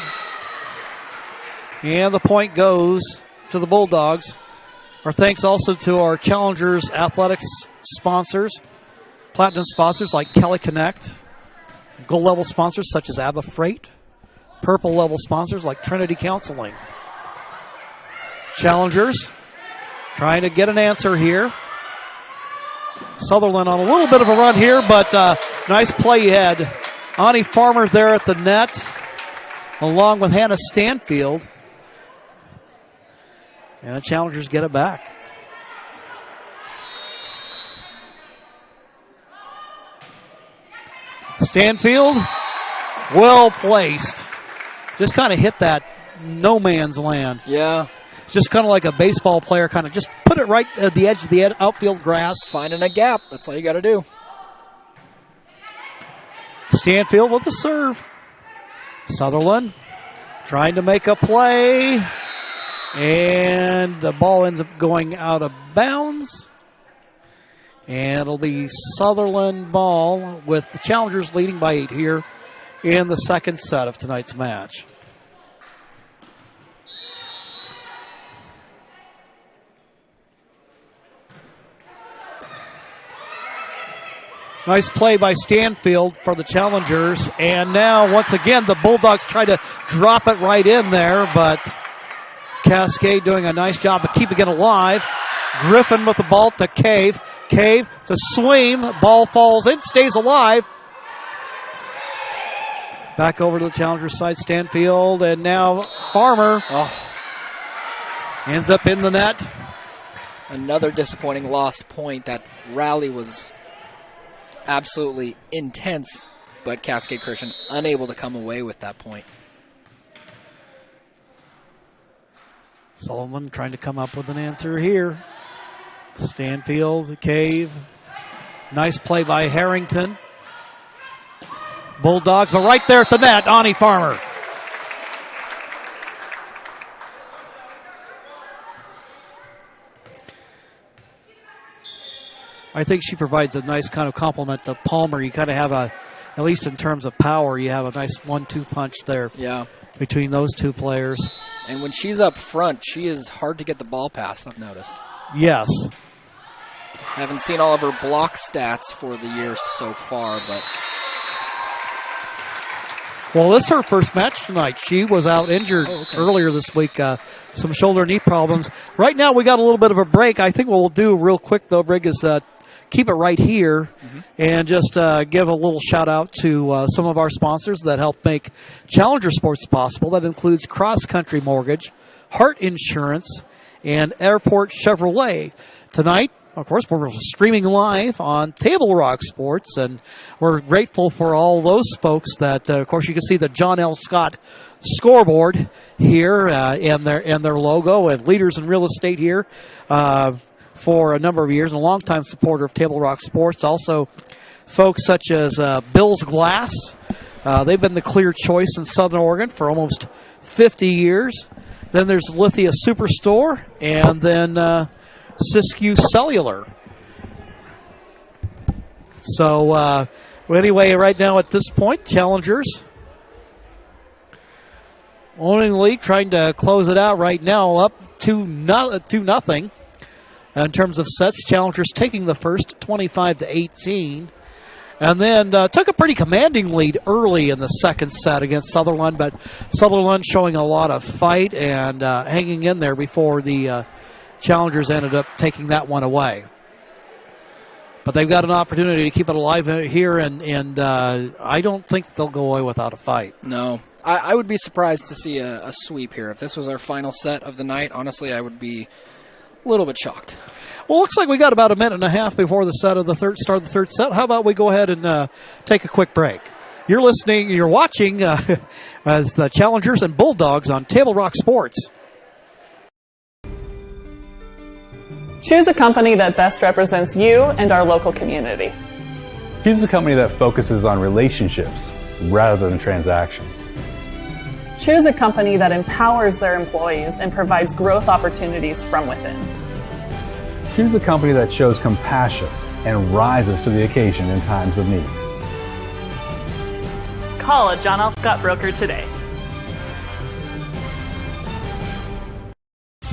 And the point goes to the Bulldogs. Our thanks also to our Challengers Athletics sponsors, platinum sponsors like Kelly Connect, gold level sponsors such as ABBA Freight, purple level sponsors like Trinity Counseling. Challengers trying to get an answer here. Sutherland on a little bit of a run here, but nice play. You had Ani Farmer there at the net. along with Hannah Stanfield. And the Challengers get it back. Stanfield, well placed. Just kind of hit that no man's land. Yeah. Just kind of like a baseball player, kind of just put it right at the edge of the outfield grass. Finding a gap. That's all you got to do. Stanfield with the serve. Sutherlin trying to make a play. And the ball ends up going out of bounds. And it'll be Sutherlin ball with the Challengers leading by 8 here in the second set of tonight's match. Nice play by Stanfield for the Challengers. And now, once again, the Bulldogs try to drop it right in there, but Cascade doing a nice job of keeping it alive. Griffin with the ball to Cave. Cave to Swain. The ball falls in, stays alive. Back over to the Challengers side, Stanfield, and now Farmer ends up in the net. Another disappointing lost point. That rally was absolutely intense, but Cascade Christian unable to come away with that point. Sullivan trying to come up with an answer here. Stanfield, Cave. Nice play by Harrington. Bulldogs, but right there at the net, Ani Farmer. I think she provides a nice kind of compliment to Palmer. You kind of have at least in terms of power, you have a nice 1-2 punch there. Yeah. Between those two players. And when she's up front, she is hard to get the ball past, I've noticed. Yes. Haven't seen all of her block stats for the year so far, but... Well, this is her first match tonight. She was out injured earlier this week, some shoulder knee problems. Right now we got a little bit of a break. I think what we'll do real quick, though, Brig, is keep it right here and just give a little shout out to some of our sponsors that help make Challenger Sports possible. That includes Cross Country Mortgage, Hart Insurance, and Airport Chevrolet. Tonight, of course, we're streaming live on Table Rock Sports, and we're grateful for all those folks that, of course, you can see the John L. Scott scoreboard here and their logo, and Leaders in Real Estate here for a number of years, and a longtime supporter of Table Rock Sports. Also, folks such as Bill's Glass. They've been the clear choice in Southern Oregon for almost 50 years. Then there's Lithia Superstore, and then Siskiyou Cellular. So, anyway, right now at this point, Challengers owning the league, trying to close it out right now, up 2-0 in terms of sets. Challengers taking the first, 25-18. And then took a pretty commanding lead early in the second set against Sutherlin, but Sutherlin showing a lot of fight and hanging in there before the Challengers ended up taking that one away. But they've got an opportunity to keep it alive here, and I don't think they'll go away without a fight. No. I would be surprised to see a sweep here. If this was our final set of the night, honestly, I would be a little bit shocked. Well, looks like we got about a minute and a half before the start of the third set. How about we go ahead and take a quick break? You're watching as the Challengers and Bulldogs on Table Rock Sports. Choose a company that best represents you and our local community. Choose a company that focuses on relationships rather than transactions. Choose a company that empowers their employees and provides growth opportunities from within. Choose a company that shows compassion and rises to the occasion in times of need. Call a John L. Scott broker today.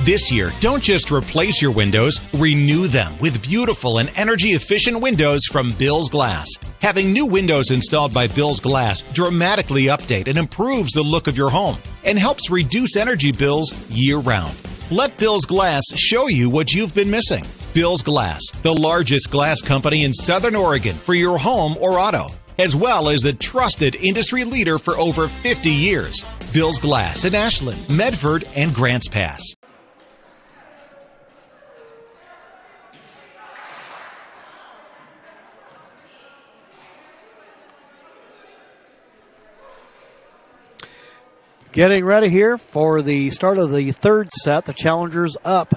This year, don't just replace your windows, renew them with beautiful and energy-efficient windows from Bill's Glass. Having new windows installed by Bill's Glass dramatically update and improves the look of your home and helps reduce energy bills year-round. Let Bill's Glass show you what you've been missing. Bill's Glass, the largest glass company in Southern Oregon for your home or auto. as well as the trusted industry leader for over 50 years. Bill's Glass in Ashland, Medford, and Grants Pass. Getting ready here for the start of the third set. The Challengers up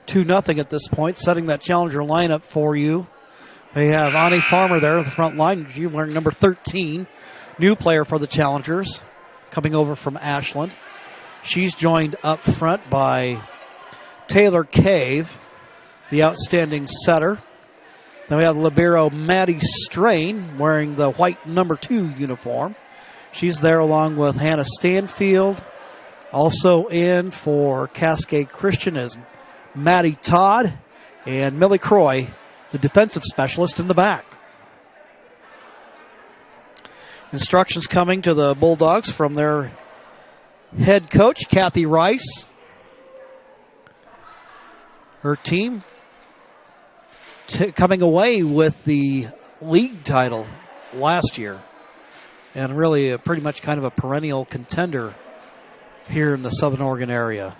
2-0 at this point, setting that Challenger lineup for you. They have Ani Farmer there at the front line. She's wearing number 13, new player for the Challengers, coming over from Ashland. She's joined up front by Taylor Cave, the outstanding setter. Then we have libero Maddie Strain wearing the white number 2 uniform. She's there along with Hannah Stanfield. Also in for Cascade Christian is Maddie Todd and Millie Croy, the defensive specialist in the back. Instructions coming to the Bulldogs from their head coach, Kathy Rice. Her team coming away with the league title last year. And really pretty much kind of a perennial contender here in the Southern Oregon area.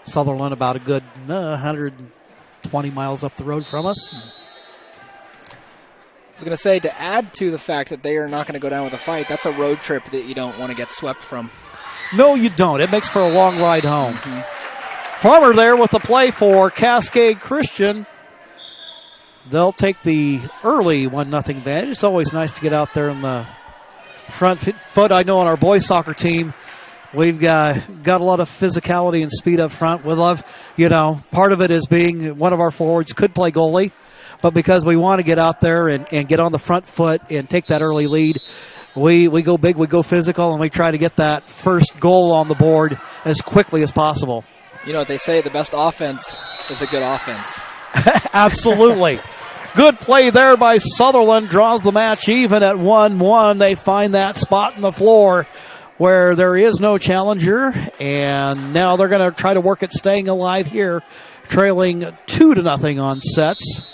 Sutherlin about a good 120 miles up the road from us. I was going to say, to add to the fact that they are not going to go down with a fight, that's a road trip that you don't want to get swept from. No, you don't. It makes for a long ride home. Farmer there with the play for Cascade Christian. They'll take the early 1-0 advantage. It's always nice to get out there in the front foot. I know on our boys soccer team, we've got a lot of physicality and speed up front. We love, part of it is being one of our forwards could play goalie, but because we want to get out there and get on the front foot and take that early lead, we go big, we go physical, and we try to get that first goal on the board as quickly as possible. You know what they say, the best offense is a good offense. Absolutely. Good play there by Sutherlin. Draws the match even at 1-1. They find that spot in the floor where there is no challenger. And now they're going to try to work at staying alive here, trailing 2-0 on sets.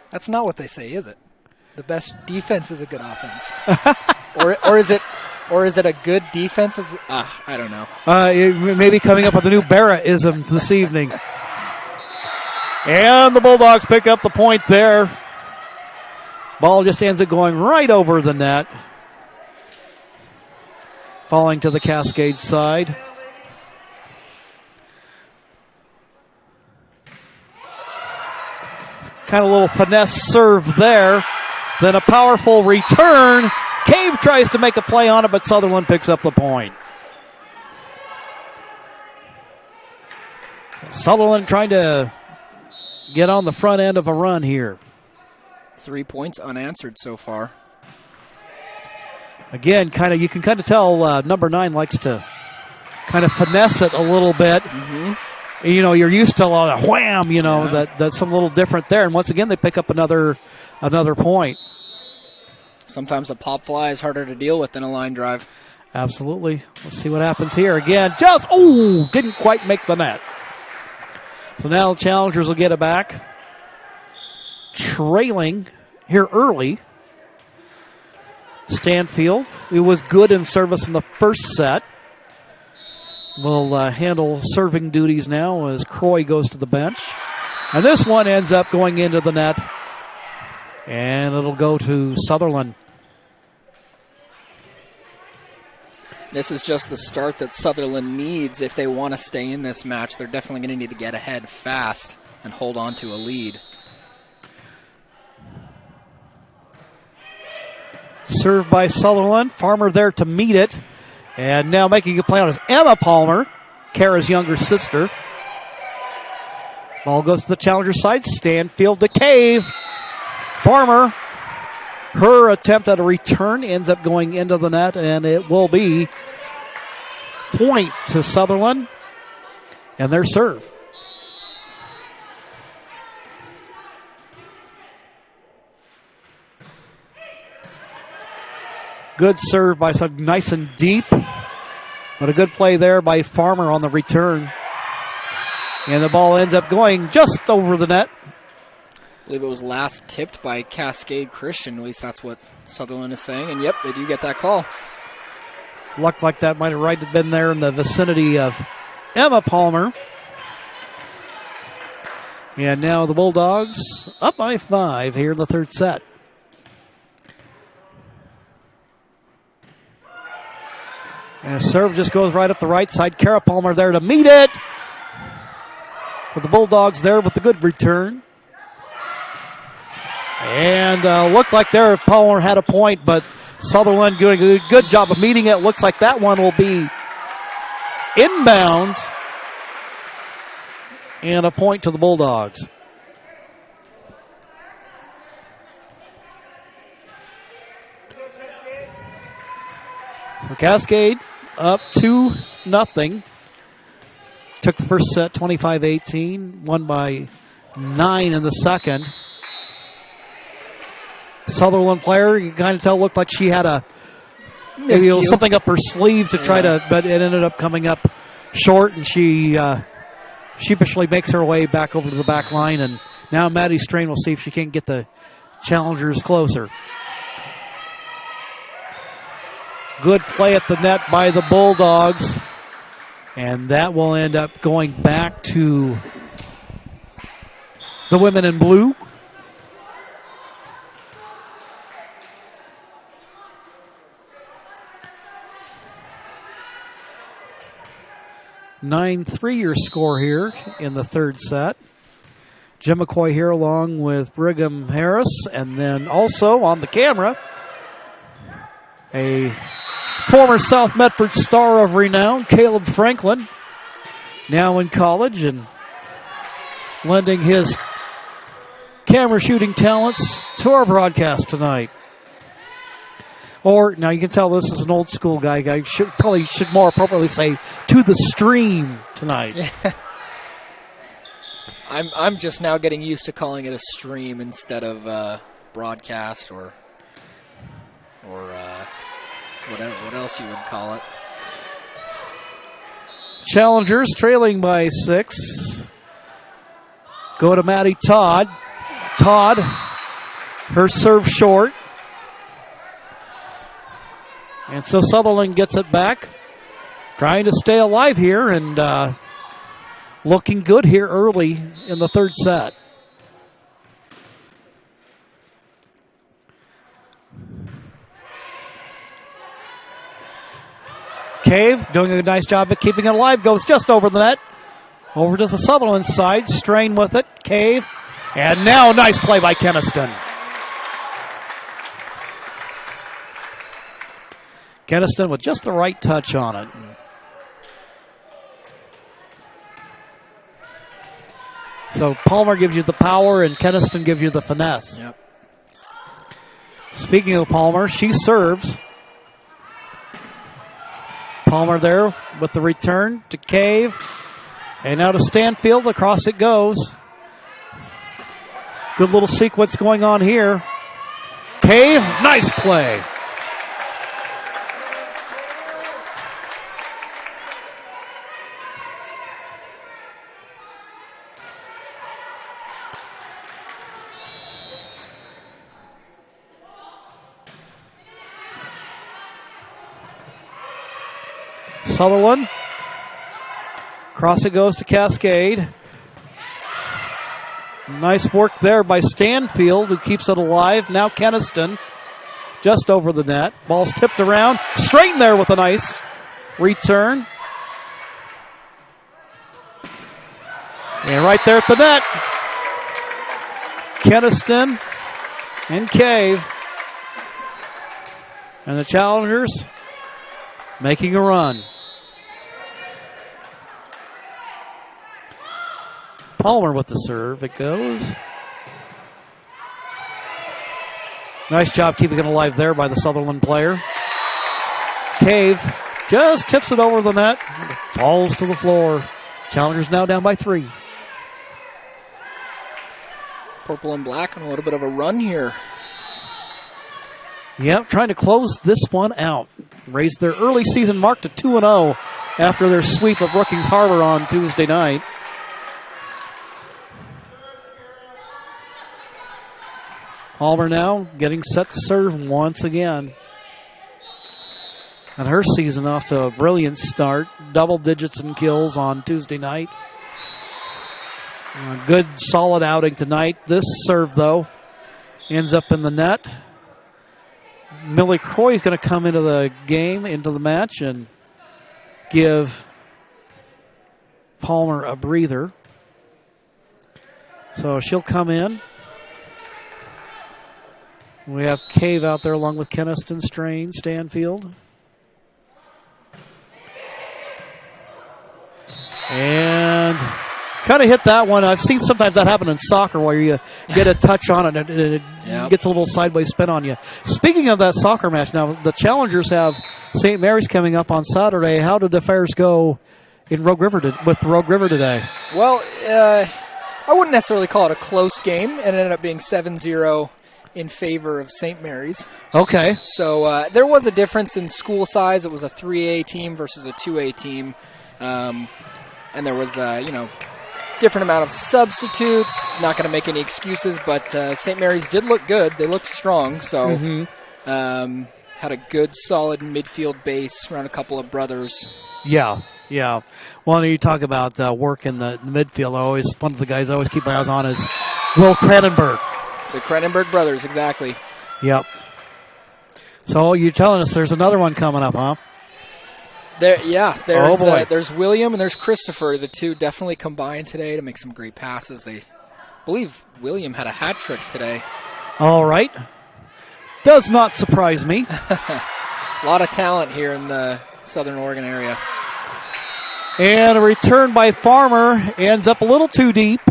That's not what they say, is it? The best defense is a good offense. or is it a good defense? I don't know. Maybe coming up with a new Barra-ism this evening. And the Bulldogs pick up the point there. Ball just ends up going right over the net. Falling to the Cascade side. Kind of a little finesse serve there. Then a powerful return. Cave tries to make a play on it, but Sutherlin picks up the point. Sutherlin trying to get on the front end of a run here. 3 points unanswered so far. Again, you can tell number 9 likes to kind of finesse it a little bit. Mm-hmm. You're used to a lot of wham, that's something a little different there. And once again, they pick up another point. Sometimes a pop fly is harder to deal with than a line drive. Absolutely. Let's see what happens here. Again, didn't quite make the net. So now Challengers will get it back. Trailing here early. Stanfield, who was good in service in the first set, will handle serving duties now as Croy goes to the bench. And this one ends up going into the net. And it'll go to Sutherlin. This is just the start that Sutherlin needs if they want to stay in this match. They're definitely going to need to get ahead fast and hold on to a lead. Served by Sutherlin. Farmer there to meet it. And now making a play on is Emma Palmer, Kara's younger sister. Ball goes to the Challenger side. Stanfield to Cave. Farmer, her attempt at a return ends up going into the net, and it will be point to Sutherlin and their serve. Good serve by some nice and deep, but a good play there by Farmer on the return. And the ball ends up going just over the net. believe it was last tipped by Cascade Christian. At least that's what Sutherlin is saying. And, yep, they do get that call. Looked like that might have been there in the vicinity of Emma Palmer. And now the Bulldogs up by 5 here in the third set. And a serve just goes right up the right side. Kara Palmer there to meet it. With the Bulldogs there with the good return. And looked like there Palmer had a point, but Sutherlin doing a good job of meeting it. Looks like that one will be inbounds. And a point to the Bulldogs. So Cascade up 2-0. Took the first set 25-18. Won by 9 in the second. Sutherlin player, you kind of tell, looked like she had something up her sleeve to try to, but it ended up coming up short, and she sheepishly makes her way back over to the back line, and now Maddie Strain will see if she can't get the challengers closer. Good play at the net by the Bulldogs, and that will end up going back to the women in blue. Your score here in the third set. Jim McCoy here along with Brigham Harris, and then also on the camera, a former South Medford star of renown, Caleb Franklin, now in college and lending his camera shooting talents to our broadcast tonight. Or, now you can tell this is an old school guy. I should more appropriately say, to the stream tonight. I'm just now getting used to calling it a stream instead of broadcast or what else you would call it. Challengers trailing by 6. Go to Maddie Todd. Todd, her serve short. And so Sutherlin gets it back. Trying to stay alive here and looking good here early in the third set. Cave doing a nice job of keeping it alive. Goes just over the net. Over to the Sutherlin side. Strain with it. Cave. And now nice play by Keniston. Keniston with just the right touch on it. So Palmer gives you the power and Keniston gives you the finesse. Yep. Speaking of Palmer, she serves. Palmer there with the return to Cave. And now to Stanfield. Across it goes. Good little sequence going on here. Cave, nice play. Sutherlin. Cross it goes to Cascade. Nice work there by Stanfield, who keeps it alive. Now Keniston just over the net. Ball's tipped around. Straight there with a nice return. And right there at the net, Keniston and Cave. And the challengers making a run. Palmer with the serve. It goes. Nice job keeping it alive there by the Sutherlin player. Cave just tips it over the net. It falls to the floor. Challengers now down by 3. Purple and black on a little bit of a run here. Yep, trying to close this one out. Raised their early season mark to 2-0 after their sweep of Brookings Harbor on Tuesday night. Palmer now getting set to serve once again. And her season off to a brilliant start. Double digits in kills on Tuesday night. A good, solid outing tonight. This serve, though, ends up in the net. Millie Croy is going to come into the game, into the match, and give Palmer a breather. So she'll come in. We have Cave out there along with Keniston, Strain, Stanfield. And kind of hit that one. I've seen sometimes that happen in soccer where you get a touch on it and it gets a little sideways spin on you. Speaking of that soccer match, now the Challengers have St. Mary's coming up on Saturday. How did affairs go in Rogue River with Rogue River today? Well, I wouldn't necessarily call it a close game. It ended up being 7-0 in favor of St. Mary's. Okay. So there was a difference in school size. It was a 3A team versus a 2A team. And there was, different amount of substitutes. Not going to make any excuses, but St. Mary's did look good. They looked strong. So had a good, solid midfield base around a couple of brothers. Yeah. Well, you talk about work in the midfield. One of the guys I always keep my eyes on is Will Cranenberg. The Cranenberg brothers, exactly. Yep. So you're telling us there's another one coming up, huh? There's William and there's Christopher. The two definitely combined today to make some great passes. They believe William had a hat trick today. All right. Does not surprise me. A lot of talent here in the Southern Oregon area. And a return by Farmer ends up a little too deep.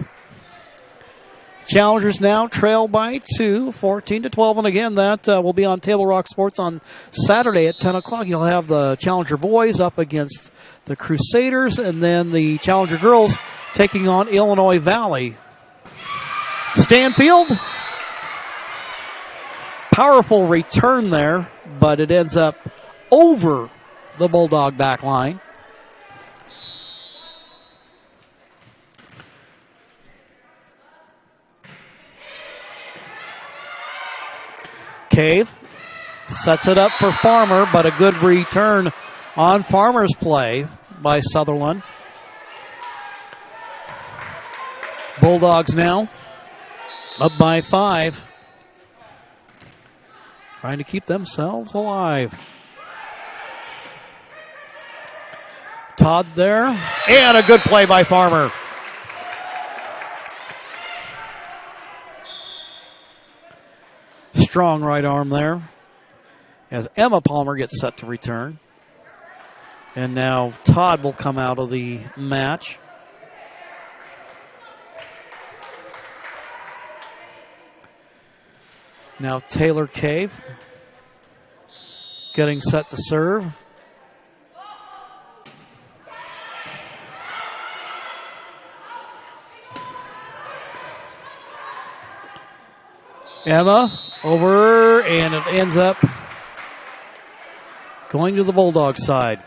Challengers now trail by 2, 14-12. And again, that will be on Table Rock Sports on Saturday at 10 o'clock. You'll have the Challenger boys up against the Crusaders, and then the Challenger girls taking on Illinois Valley. Stanfield. Powerful return there, but it ends up over the Bulldog back line. Cave sets it up for Farmer, but a good return on Farmer's play by Sutherlin. Bulldogs now up by 5. Trying to keep themselves alive. Todd there, and a good play by Farmer. Strong right arm there as Emma Palmer gets set to return. And now Todd will come out of the match. Now Taylor Cave getting set to serve. Emma over, and it ends up going to the Bulldog side.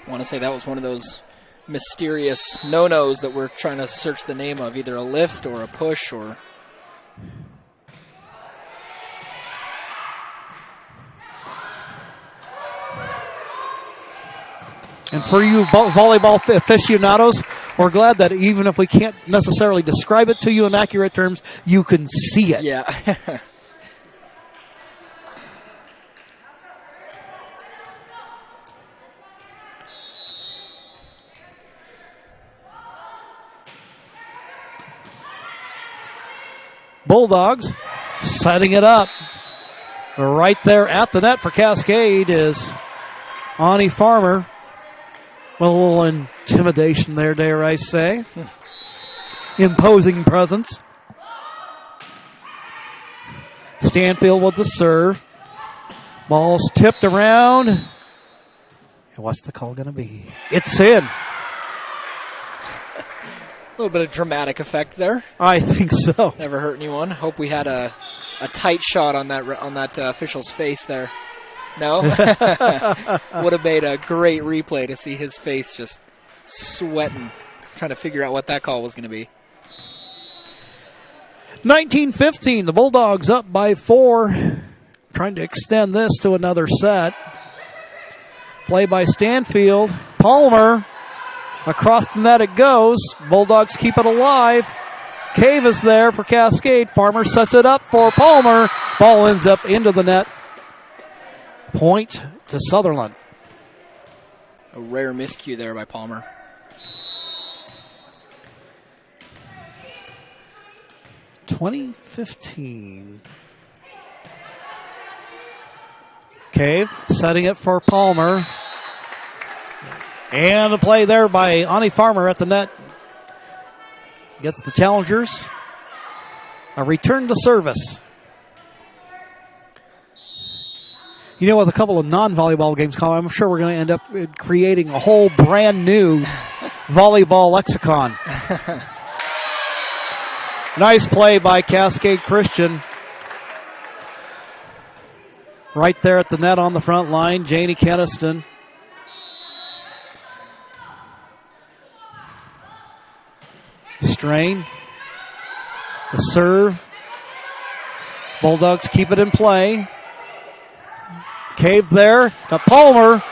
I want to say that was one of those mysterious no-nos that we're trying to search the name of, either a lift or a push or... And for you volleyball aficionados, we're glad that even if we can't necessarily describe it to you in accurate terms, you can see it. Yeah. Bulldogs setting it up. Right there at the net for Cascade is Ani Farmer. With a little intimidation there, dare I say. Imposing presence. Stanfield with the serve. Ball's tipped around. And what's the call going to be? It's in. A little bit of dramatic effect there. I think so. Never hurt anyone. Hope we had a tight shot on that official's face there. No? Would have made a great replay to see his face just sweating, trying to figure out what that call was going to be. 19-15, the Bulldogs up by 4. Trying to extend this to another set. Play by Stanfield. Palmer. Across the net it goes. Bulldogs keep it alive. Cave is there for Cascade. Farmer sets it up for Palmer. Ball ends up into the net. Point to Sutherlin. A rare miscue there by Palmer. (2015). Cave setting it for Palmer. And the play there by Ani Farmer at the net. Gets the challengers. A return to service. You know, with a couple of non-volleyball games, I'm sure we're going to end up creating a whole brand new volleyball lexicon. Nice play by Cascade Christian. Right there at the net on the front line, Janie Keniston. Strain. The serve. Bulldogs keep it in play. Cave there to Palmer.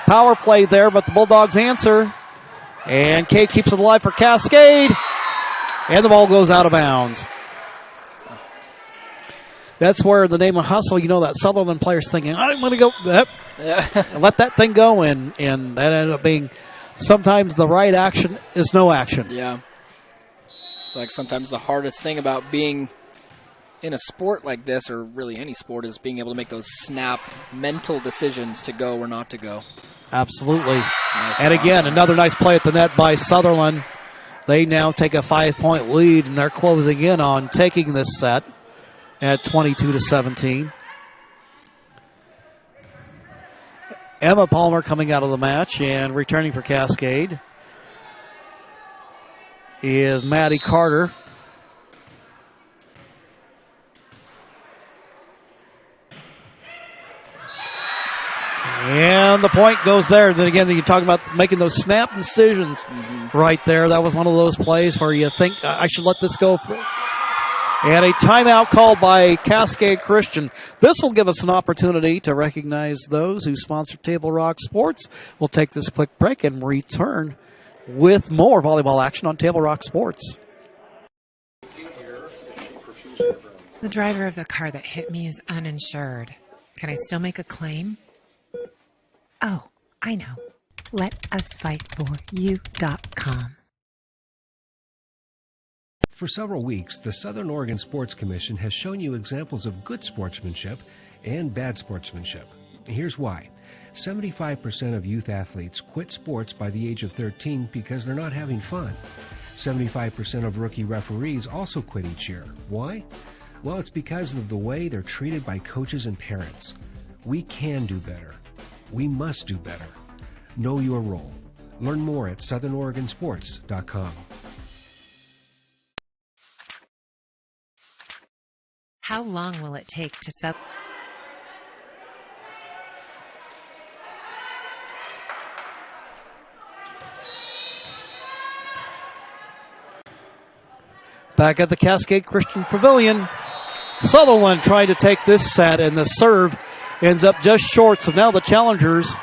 Power play there, but the Bulldogs answer. And Cave keeps it alive for Cascade. And the ball goes out of bounds. That's where the name of hustle, you know, that Sutherland player's thinking, I'm going to go, let that thing go. And that ended up being sometimes the right action is no action. Yeah. Like sometimes the hardest thing about being in a sport like this, or really any sport, is being able to make those snap mental decisions to go or not to go. Absolutely. Nice. And again, another nice play at the net by Sutherland. They now take a 5-point lead, and they're closing in on taking this set at 22-17. Emma Palmer coming out of the match, and returning for Cascade is Maddie Carter. And the point goes there. Then again, you're talking about making those snap decisions right there. That was one of those plays where you think, I should let this go. And a timeout called by Cascade Christian. This will give us an opportunity to recognize those who sponsor Table Rock Sports. We'll take this quick break and return with more volleyball action on Table Rock Sports. The driver of the car that hit me is uninsured. Can I still make a claim? Oh, I know. LetUsFightForYou.com. For several weeks, the Southern Oregon Sports Commission has shown you examples of good sportsmanship and bad sportsmanship. Here's why. 75% of youth athletes quit sports by the age of 13 because they're not having fun. 75% of rookie referees also quit each year. Why? Well, it's because of the way they're treated by coaches and parents. We can do better. We must do better. Know your role. Learn more at southernoregonsports.com. How long will it take to sell? Back at the Cascade Christian Pavilion, Sutherland trying to take this set, and the serve ends up just short. So now the challengers,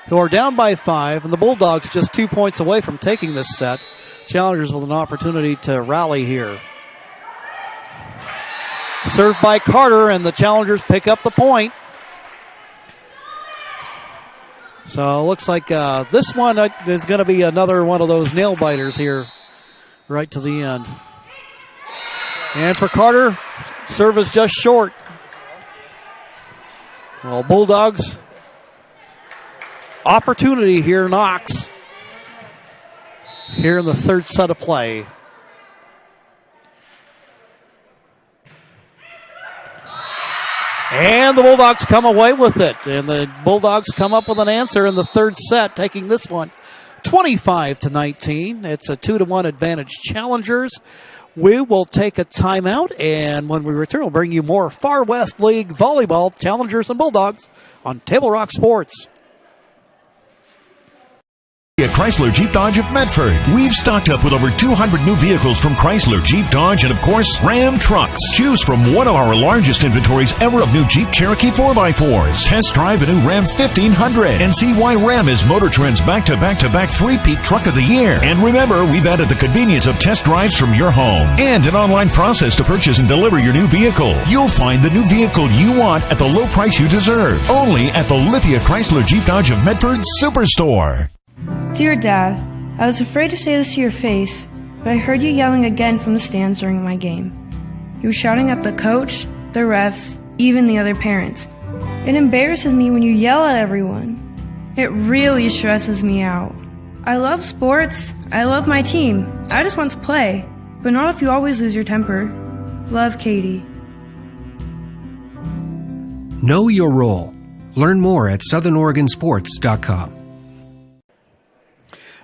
who are down by 5, and the Bulldogs just 2 points away from taking this set. Challengers with an opportunity to rally here. Served by Carter, and the challengers pick up the point. So it looks like this one is going to be another one of those nail biters here right to the end. And for Carter, serve is just short. Well, Bulldogs, opportunity here, Knox, here in the third set of play. And the Bulldogs come away with it. And the Bulldogs come up with an answer in the third set, taking this one 25-19. It's a 2-1 advantage challengers. We will take a timeout, and when we return, we'll bring you more Far West League volleyball, challengers and Bulldogs on Table Rock Sports. At Chrysler Jeep Dodge of Medford, we've stocked up with over 200 new vehicles from Chrysler, Jeep Dodge, and of course, Ram Trucks. Choose from one of our largest inventories ever of new Jeep Cherokee 4x4s. Test drive a new Ram 1500 and see why Ram is Motor Trend's back-to-back-to-back three-peat truck of the year. And remember, we've added the convenience of test drives from your home and an online process to purchase and deliver your new vehicle. You'll find the new vehicle you want at the low price you deserve. Only at the Lithia Chrysler Jeep Dodge of Medford Superstore. Dear Dad, I was afraid to say this to your face, but I heard you yelling again from the stands during my game. You were shouting at the coach, the refs, even the other parents. It embarrasses me when you yell at everyone. It really stresses me out. I love sports. I love my team. I just want to play, but not if you always lose your temper. Love, Katie. Know your role. Learn more at southernoregonsports.com.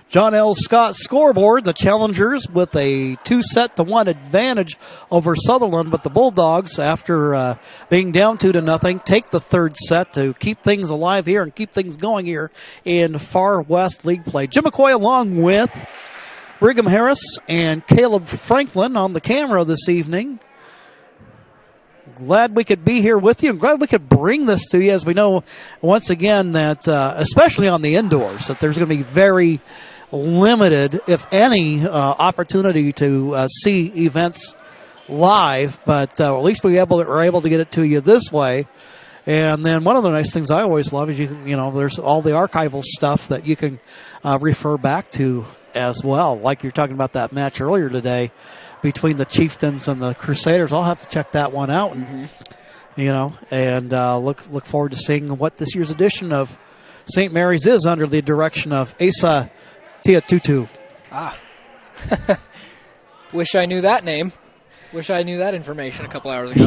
John L. Scott scoreboard, the Challengers with a 2-1 advantage over Sutherlin, but the Bulldogs, after being down 2-0, take the third set to keep things alive here and keep things going here in Far West League play. Jim McCoy along with Brigham Harris and Caleb Franklin on the camera this evening. Glad we could be here with you and glad we could bring this to you, as we know once again that, especially on the indoors, that there's going to be very limited, if any, opportunity to see events live, but at least we're able to get it to you this way. And then one of the nice things I always love is there's all the archival stuff that you can refer back to as well. Like you're talking about that match earlier today between the Chieftains and the Crusaders. I'll have to check that one out. And look forward to seeing what this year's edition of St. Mary's is under the direction of Asa Tiatutu. Wish I knew that name. Wish I knew that information a couple hours ago.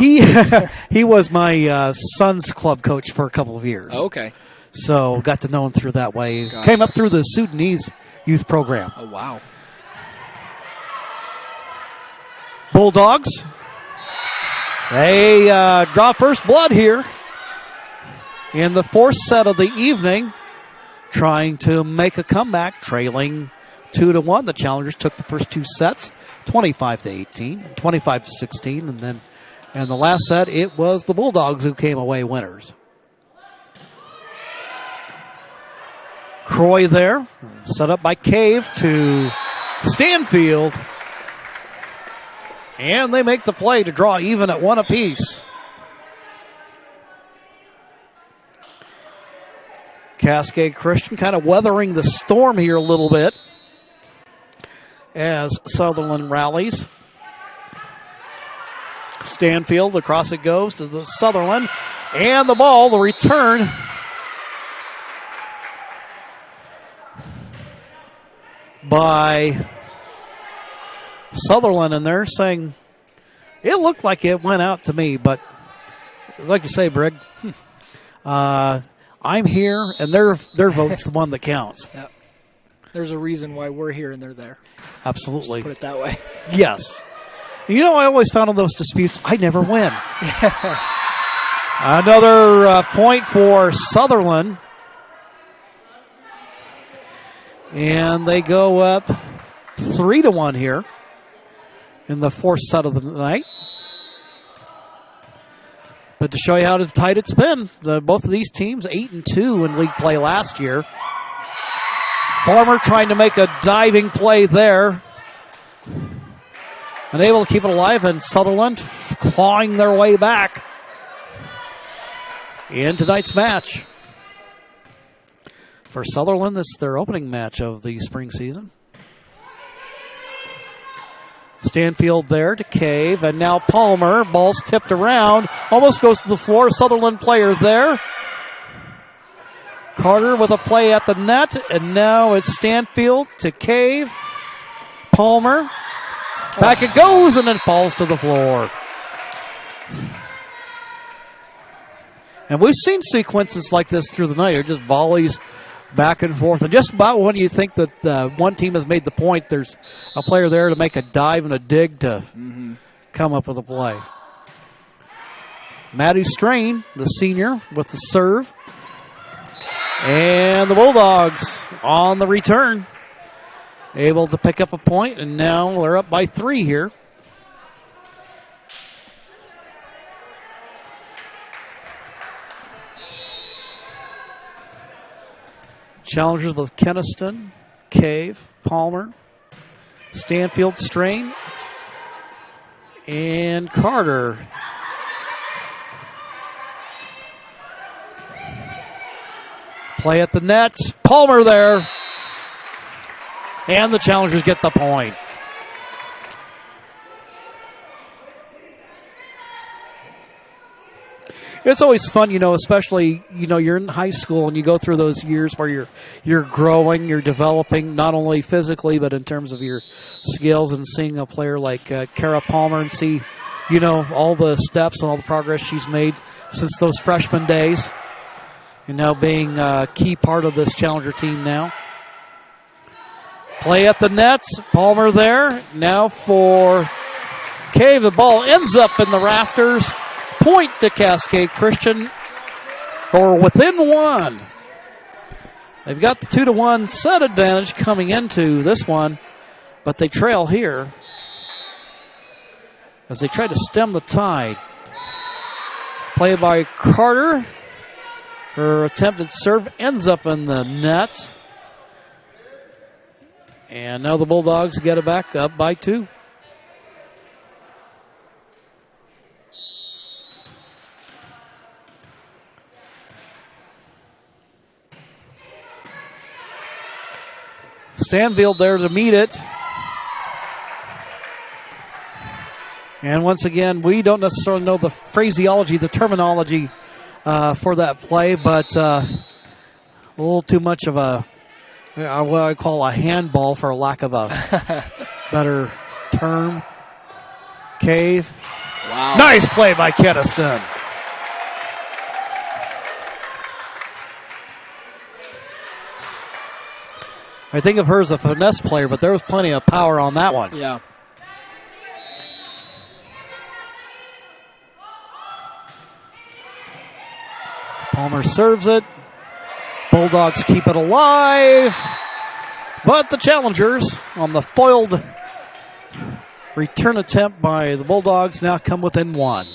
He was my son's club coach for a couple of years. Oh, okay. So got to know him through that way. Gotcha. Came up through the Sudanese youth program. Oh, wow. Bulldogs. They draw first blood here in the fourth set of the evening, trying to make a comeback, trailing 2-1. The Challengers took the first two sets, 25-18 and 25-16, and then in the last set it was the Bulldogs who came away winners. Croy there, set up by Cave to Stanfield. And they make the play to draw even at one apiece. Cascade Christian kind of weathering the storm here a little bit as Sutherlin rallies. Stanfield, across it goes to the Sutherlin. And the ball, the return. By Sutherlin, and they're saying it looked like it went out to me, but like you say, Brig, I'm here, and their vote's the one that counts. Yep. There's a reason why we're here and they're there. Absolutely. Just put it that way. Yes. I always found in those disputes, I never win. Another point for Sutherlin. And they go up 3-1 here in the fourth set of the night. But to show you how tight it's been, both of these teams 8-2 in league play last year. Farmer trying to make a diving play there. Unable to keep it alive, and Sutherland clawing their way back in tonight's match. For Sutherland, this is their opening match of the spring season. Stanfield there to Cave, and now Palmer. Ball's tipped around, almost goes to the floor. Sutherland player there. Carter with a play at the net, and now it's Stanfield to Cave. Palmer. Back it goes, and then falls to the floor. And we've seen sequences like this through the night. They're just volleys back and forth. And just about when you think that one team has made the point, there's a player there to make a dive and a dig to come up with a play. Matty Strain, the senior, with the serve. And the Bulldogs on the return, able to pick up a point, and now they're up by 3 here. Challengers with Keniston, Cave, Palmer, Stanfield, Strain, and Carter. Play at the net. Palmer there. And the Challengers get the point. It's always fun, especially, you're in high school and you go through those years where you're growing, you're developing, not only physically, but in terms of your skills, and seeing a player like Kara Palmer and see, all the steps and all the progress she's made since those freshman days, and now being a key part of this Challenger team now. Play at the nets. Palmer there. Now for Cave. The ball ends up in the rafters. Point to Cascade Christian, or within 1. They've got the 2-1 set advantage coming into this one, but they trail here as they try to stem the tide. Play by Carter. Her attempted serve ends up in the net. And now the Bulldogs get it back up by 2. Stanfield there to meet it. And once again, we don't necessarily know the phraseology, the terminology for that play, but a little too much of what I call a handball, for lack of a better term. Cave. Wow. Nice play by Keniston. I think of her as a finesse player, but there was plenty of power on that one. Yeah. Palmer serves it. Bulldogs keep it alive. But the Challengers on the foiled return attempt by the Bulldogs now come within 1.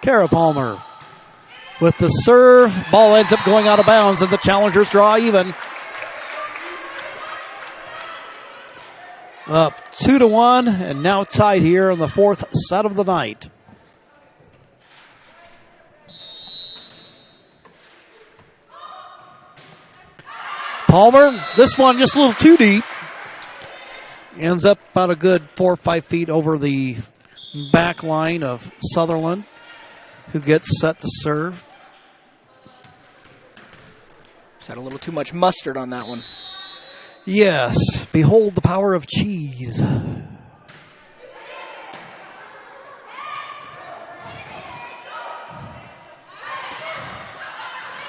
Kara Palmer with the serve. Ball ends up going out of bounds, and the Challengers draw even. Up 2-1, and now tied here in the 4th set of the night. Palmer, this one just a little too deep. Ends up about a good 4 or 5 feet over the back line of Sutherlin, who gets set to serve. Just had a little too much mustard on that one. Yes, behold the power of cheese.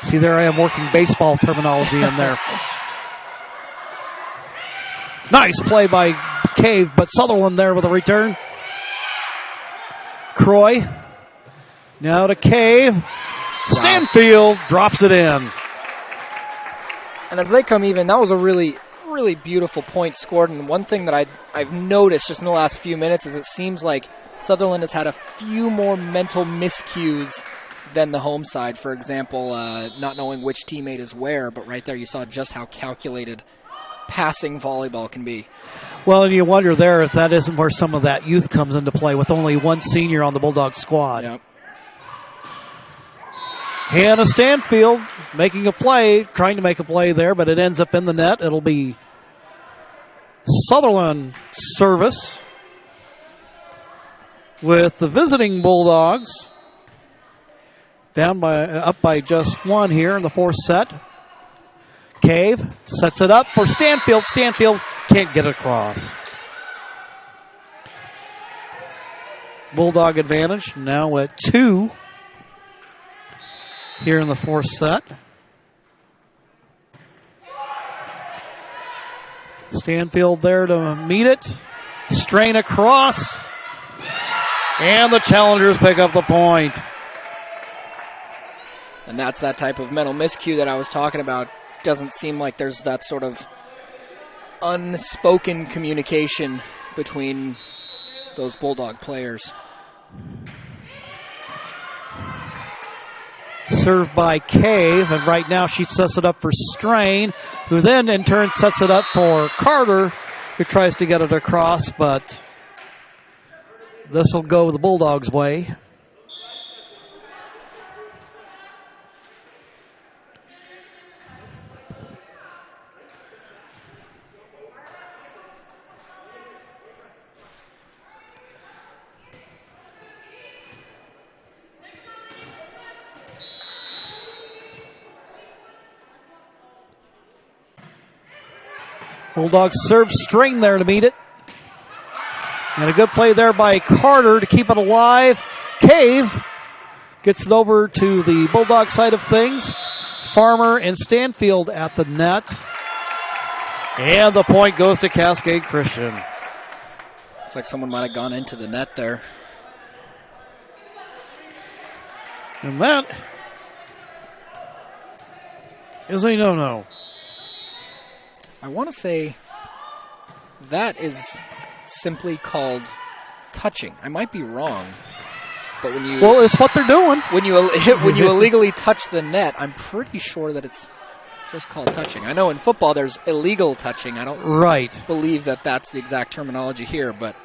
See, there I am working baseball terminology in there. Nice play by Cave, but Sutherlin there with a return. Croy. Now to Cave. Wow. Stanfield drops it in. And as they come even, that was a really, really beautiful point scored. And one thing that I've noticed just in the last few minutes is it seems like Sutherlin has had a few more mental miscues than the home side. For example, not knowing which teammate is where, but right there you saw just how calculated passing volleyball can be. Well, and you wonder there if that isn't where some of that youth comes into play with only one senior on the Bulldog squad. Yep. Hannah Stanfield making a play, trying to make a play there, but it ends up in the net. It'll be Sutherlin service with the visiting Bulldogs up by just 1 here in the 4th set. Cave sets it up for Stanfield. Stanfield can't get it across. Bulldog advantage now at 2 here in the 4th set. Stanfield there to meet it. Strain across. And the Challengers pick up the point. And that's that type of mental miscue that I was talking about. Doesn't seem like there's that sort of unspoken communication between those Bulldog players. Served by Cave, and right now she sets it up for Strain, who then in turn sets it up for Carter, who tries to get it across, but this will go the Bulldogs' way. Bulldogs serve Strain there to meet it. And a good play there by Carter to keep it alive. Cave gets it over to the Bulldog side of things. Farmer and Stanfield at the net. And the point goes to Cascade Christian. Looks like someone might have gone into the net there. And that is a no-no. I want to say that is simply called touching. I might be wrong, but when you it's what they're doing. When you illegally touch the net, I'm pretty sure that it's just called touching. I know in football there's illegal touching. I don't believe that that's the exact terminology here, but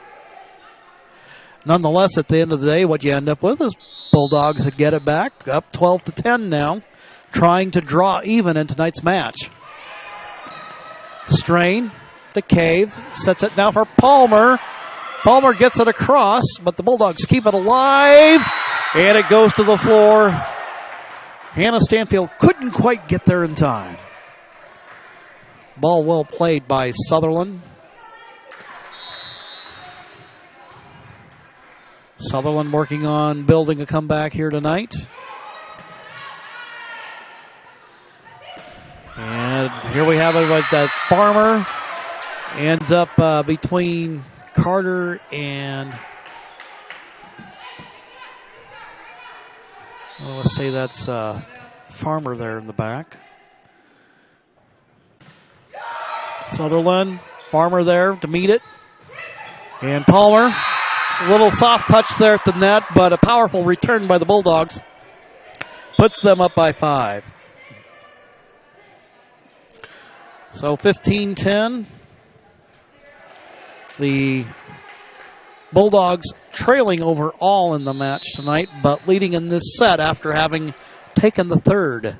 nonetheless, at the end of the day, what you end up with is Bulldogs that get it back, up 12-10 now, trying to draw even in tonight's match. Strain, the Cave, sets it now for Palmer. Palmer gets it across, but the Bulldogs keep it alive, and it goes to the floor. Hannah Stanfield couldn't quite get there in time. Ball well played by Sutherlin. Sutherlin working on building a comeback here tonight. And here we have it with that Farmer. Ends up between Carter and... let's say that's Farmer there in the back. Sutherlin, Farmer there to meet it. And Palmer. A little soft touch there at the net, but a powerful return by the Bulldogs. Puts them up by 5. So 15-10. The Bulldogs trailing overall in the match tonight, but leading in this set after having taken the third.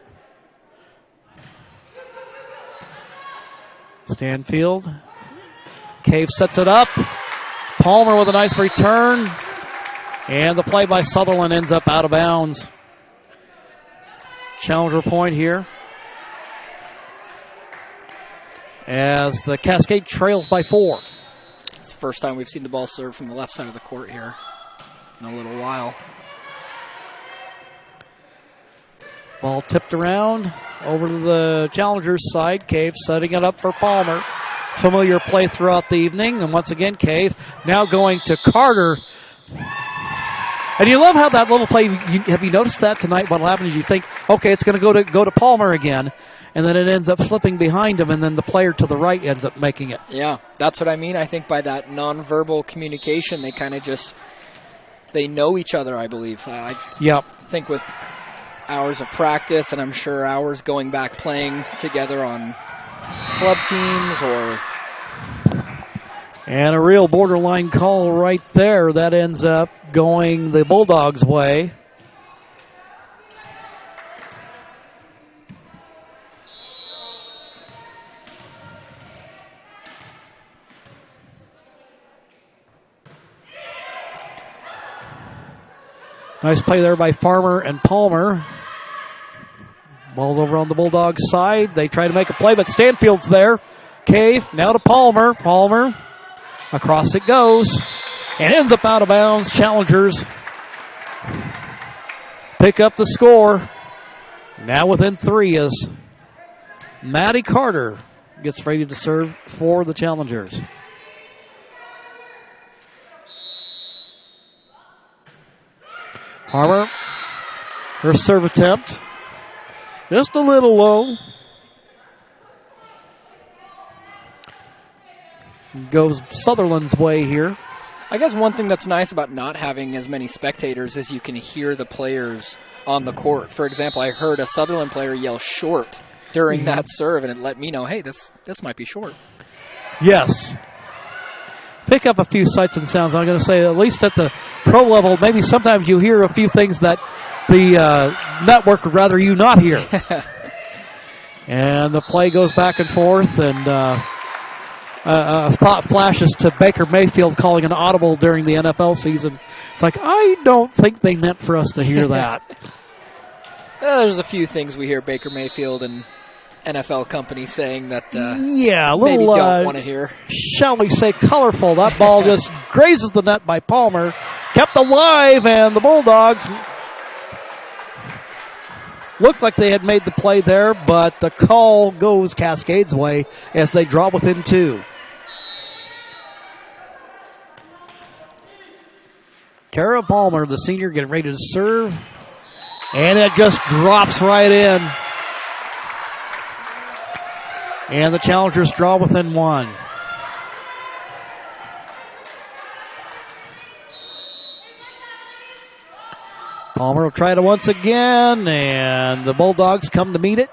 Stanfield. Cave sets it up. Palmer with a nice return. And the play by Sutherland ends up out of bounds. Challenger point here, as the Cascade trails by 4. It's the first time we've seen the ball served from the left side of the court here in a little while. Ball tipped around over to the Challengers side. Cave setting it up for Palmer. Familiar play throughout the evening. And once again, Cave now going to Carter. And you love how that little play, have you noticed that tonight? What will happen is you think, okay, it's going to go to Palmer again. And then it ends up flipping behind him, and then the player to the right ends up making it. Yeah, that's what I mean. I think by that nonverbal communication, they kind of just, they know each other, I believe. I think with hours of practice, and I'm sure hours going back playing together on club teams or... And a real borderline call right there. That ends up going the Bulldogs' way. Nice play there by Farmer and Palmer. Ball's over on the Bulldogs' side. They try to make a play, but Stanfield's there. Cave now to Palmer. Palmer. Across it goes. And ends up out of bounds. Challengers pick up the score. Now within 3 as Maddie Carter gets ready to serve for the Challengers. Farmer, her serve attempt. Just a little low. Goes Sutherlin's way here. I guess one thing that's nice about not having as many spectators is you can hear the players on the court. For example, I heard a Sutherlin player yell short during that serve, and it let me know, hey, this might be short. Yes. Pick up a few sights and sounds. I'm going to say, at least at the pro level, maybe sometimes you hear a few things that the network would rather you not hear. And the play goes back and forth, and thought flashes to Baker Mayfield calling an audible during the NFL season. It's like, I don't think they meant for us to hear that. There's a few things we hear Baker Mayfield and NFL company saying that a little, maybe don't want to hear. Shall we say colorful. That ball just grazes the net by Palmer. Kept alive, and the Bulldogs looked like they had made the play there, but the call goes Cascade's way as they draw within 2. Kara Palmer, the senior, getting ready to serve, and it just drops right in. And the Challengers draw within 1. Palmer will try it once again, and the Bulldogs come to meet it.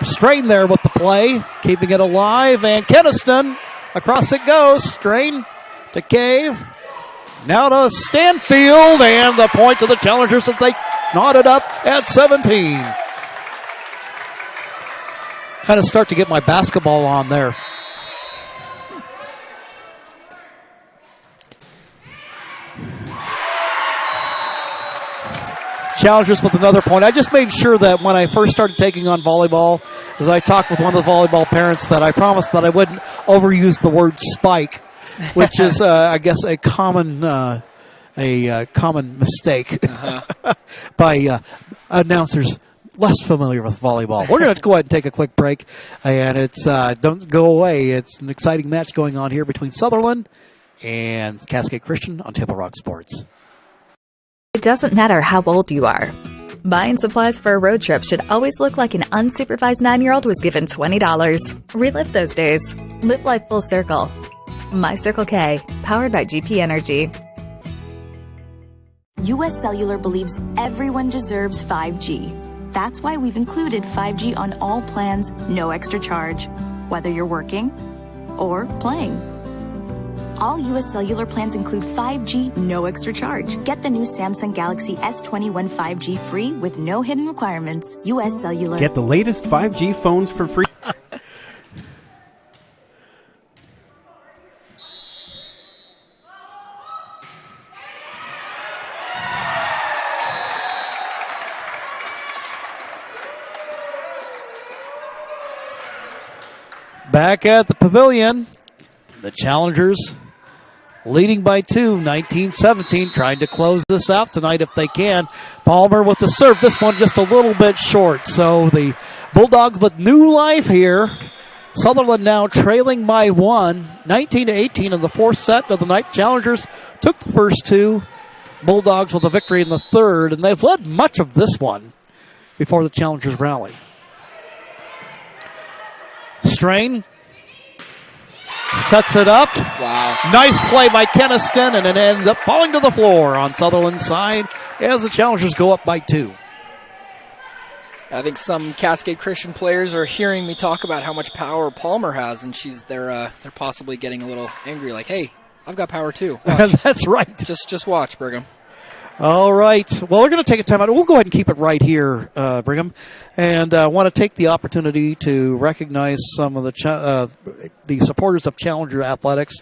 Strain there with the play, keeping it alive, and Keniston, across it goes. Strain to Cave. Now to Stanfield, and the point to the Challengers as they knotted up at 17. Kind of start to get my basketball on there. Challengers with another point. I just made sure that when I first started taking on volleyball, as I talked with one of the volleyball parents, that I promised that I wouldn't overuse the word spike, which is, I guess, a common mistake by announcers less familiar with volleyball. We're going to go ahead and take a quick break, and it's don't go away. It's an exciting match going on here between Sutherlin and Cascade Christian on Table Rock Sports. It doesn't matter how old you are. Buying supplies for a road trip should always look like an unsupervised 9-year-old was given $20. Relive those days. Live life full circle. My Circle K, powered by GP Energy. US Cellular believes everyone deserves 5G. That's why we've included 5G on all plans, no extra charge, whether you're working or playing. All US Cellular plans include 5G, no extra charge. Get the new Samsung Galaxy S21 5G free with no hidden requirements. US Cellular. Get the latest 5G phones for free. Back at the pavilion, the Challengers leading by 2, 19-17, trying to close this out tonight if they can. Palmer with the serve. This one just a little bit short. So the Bulldogs with new life here. Sutherlin now trailing by 1, 19-18 in the 4th set of the night. Challengers took the first 2. Bulldogs with a victory in the 3rd, and they've led much of this one before the Challengers rally. Strain sets it up. Wow. Nice play by Keniston, and it ends up falling to the floor on Sutherland's side as the Challengers go up by 2. I think some Cascade Christian players are hearing me talk about how much power Palmer has, and they're possibly getting a little angry, like, hey, I've got power too. That's right. Just watch, Brigham. All right. Well, we're going to take a time out. We'll go ahead and keep it right here, Brigham. And I want to take the opportunity to recognize some of the supporters of Challenger Athletics,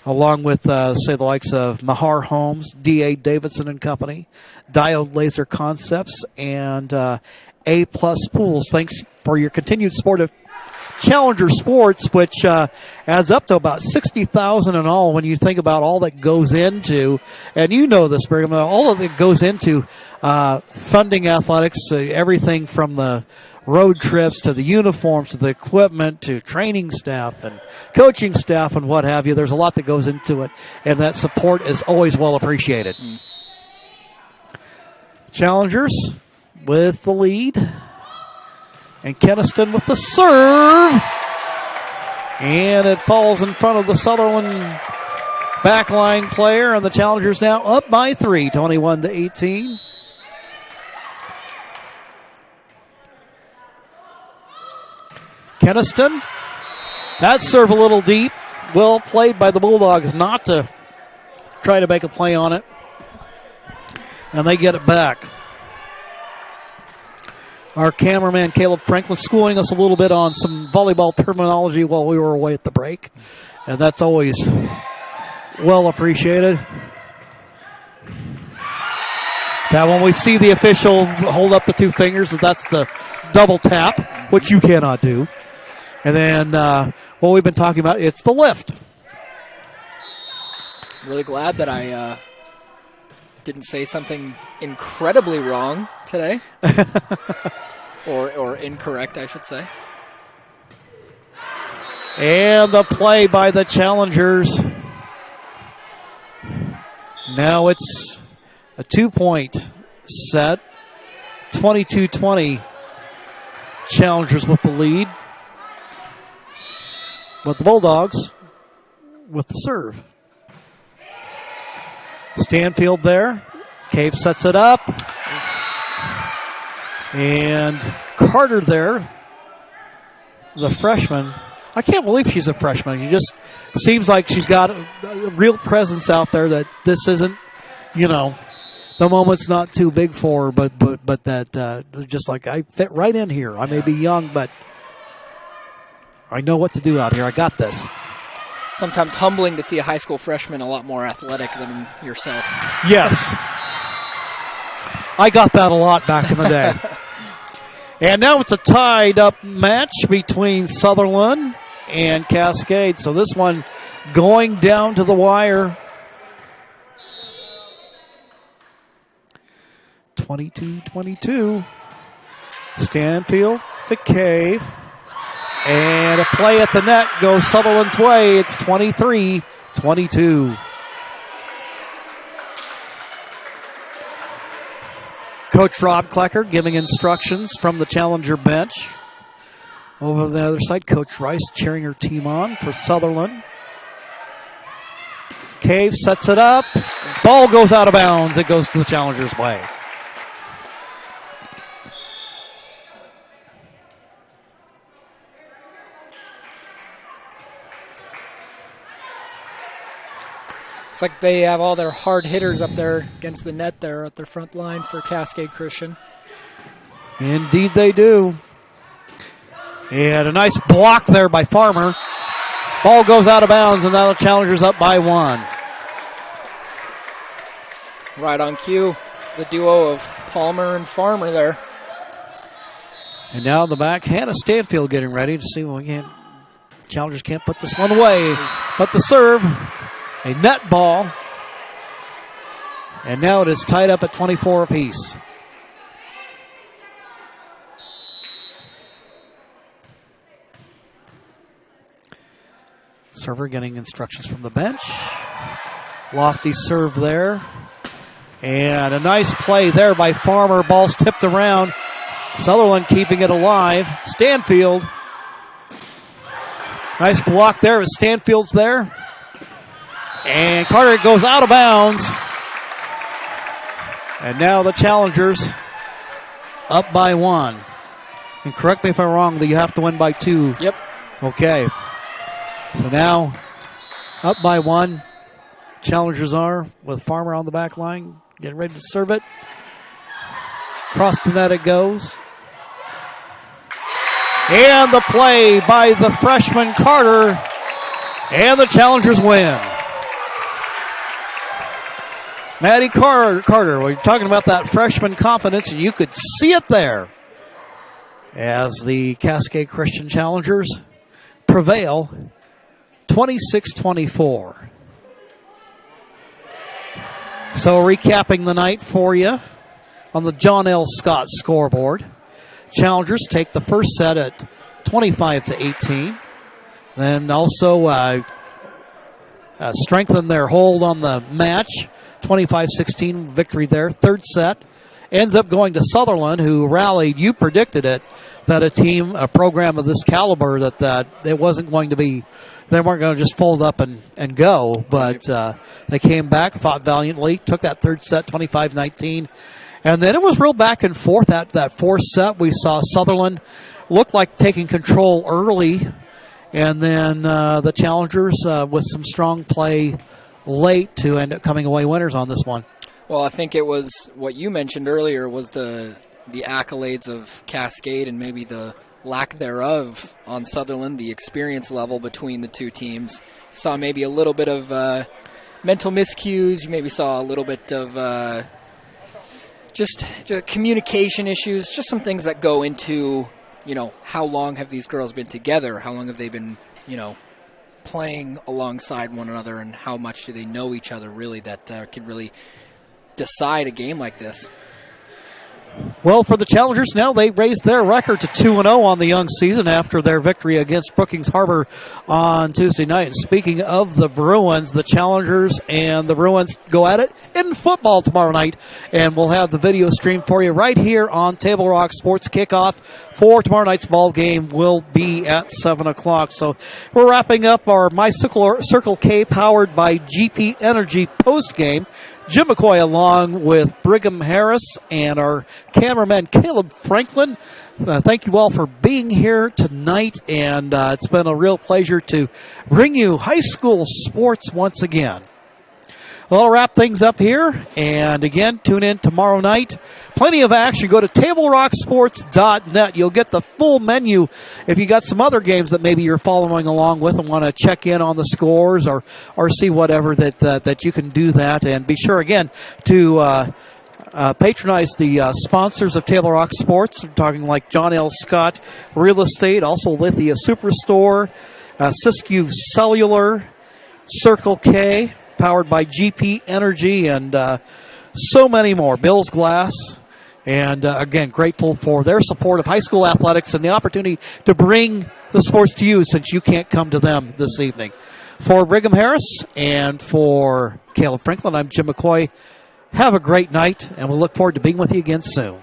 along with, say, the likes of Mahar Homes, D.A. Davidson and Company, Diode Laser Concepts, and A-Plus Pools. Thanks for your continued support of Challenger Sports, which adds up to about $60,000 in all when you think about all that goes into, and you know this, Brigham, all of it goes into funding athletics, everything from the road trips to the uniforms to the equipment to training staff and coaching staff and what have you. There's a lot that goes into it, and that support is always well appreciated. Challengers with the lead. And Keniston with the serve. And it falls in front of the Sutherlin backline player, and the Challengers now up by 3, 21-18. Keniston, that serve a little deep. Well played by the Bulldogs not to try to make a play on it. And they get it back. Our cameraman, Caleb Frank, was schooling us a little bit on some volleyball terminology while we were away at the break. And that's always well appreciated. Now, when we see the official hold up the 2 fingers, that's the double tap, which you cannot do. And then what we've been talking about, it's the lift. Really glad that I didn't say something incredibly wrong today. or incorrect, I should say. And the play by the Challengers. Now it's a 2-point set. 22-20. Challengers with the lead. But the Bulldogs with the serve. Stanfield there. Cave sets it up. And Carter there, the freshman. I can't believe she's a freshman. She just seems like she's got a real presence out there that this isn't, the moment's not too big for her, but that just like I fit right in here. I may be young, but I know what to do out here. I got this. Sometimes humbling to see a high school freshman a lot more athletic than yourself. Yes. I got that a lot back in the day. And now it's a tied-up match between Sutherlin and Cascade. So this one going down to the wire. 22-22. Stanfield to Cave. And a play at the net goes Sutherland's way. It's 23-22. Coach Rob Klecker giving instructions from the Challenger bench. Over on the other side, Coach Rice cheering her team on for Sutherlin. Cave sets it up. Ball goes out of bounds. It goes to the Challenger's way. Looks like they have all their hard hitters up there against the net there at their front line for Cascade Christian. Indeed they do. And a nice block there by Farmer. Ball goes out of bounds, and now the Challengers up by 1. Right on cue, the duo of Palmer and Farmer there. And now in the back, Hannah Stanfield getting ready to see when Challengers can't put this one away. But the serve, a net ball. And now it is tied up at 24 apiece. Server getting instructions from the bench. Lofty serve there. And a nice play there by Farmer. Ball's tipped around. Sutherlin keeping it alive. Stanfield. Nice block there as Stanfield's there. And Carter goes out of bounds. And now the Challengers up by 1. And correct me if I'm wrong, that you have to win by 2. Yep. Okay. So now up by 1. Challengers are with Farmer on the back line. Getting ready to serve it. Across the net it goes. And the play by the freshman Carter. And the Challengers win. Maddie Carter, we're talking about that freshman confidence, and you could see it there as the Cascade Christian Challengers prevail 26-24. So recapping the night for you on the John L. Scott scoreboard. Challengers take the first set at 25-18. Then also strengthen their hold on the match. 25-16 victory there. Third set ends up going to Sutherlin, who rallied. You predicted it, that a program of this caliber, that it wasn't going to be, they weren't going to just fold up and go. But they came back, fought valiantly, took that third set 25-19. And then it was real back and forth. That fourth set, we saw Sutherlin look like taking control early. And then the challengers with some strong play late to end up coming away winners on this one. Well, I think it was what you mentioned earlier was the accolades of Cascade and maybe the lack thereof on Sutherlin, the experience level between the two teams. Saw maybe a little bit of mental miscues. You maybe saw a little bit of just communication issues, just some things that go into, how long have these girls been together? How long have they been, playing alongside one another, and how much do they know each other really that can really decide a game like this? Well, for the challengers now, they raised their record to 2-0 on the young season after their victory against Brookings Harbor on Tuesday night. And speaking of the Bruins, the challengers and the Bruins go at it in football tomorrow night. And we'll have the video stream for you right here on Table Rock Sports. Kickoff for tomorrow night's ball game will be at 7 o'clock. So we're wrapping up our My Circle K powered by GP Energy post game. Jim McCoy along with Brigham Harris and our cameraman Caleb Franklin. Thank you all for being here tonight, and it's been a real pleasure to bring you high school sports once again. Well, I'll wrap things up here, and again, tune in tomorrow night. Plenty of action. Go to TableRockSports.net. You'll get the full menu if you got some other games that maybe you're following along with and want to check in on the scores or see whatever that you can do that. And be sure, again, to patronize the sponsors of Table Rock Sports. I'm talking like John L. Scott Real Estate, also Lithia Superstore, Siskiyou Cellular, Circle K, powered by GP Energy, and so many more. Bill's Glass. And, again, grateful for their support of high school athletics and the opportunity to bring the sports to you since you can't come to them this evening. For Brigham Harris and for Caleb Franklin, I'm Jim McCoy. Have a great night, and we'll look forward to being with you again soon.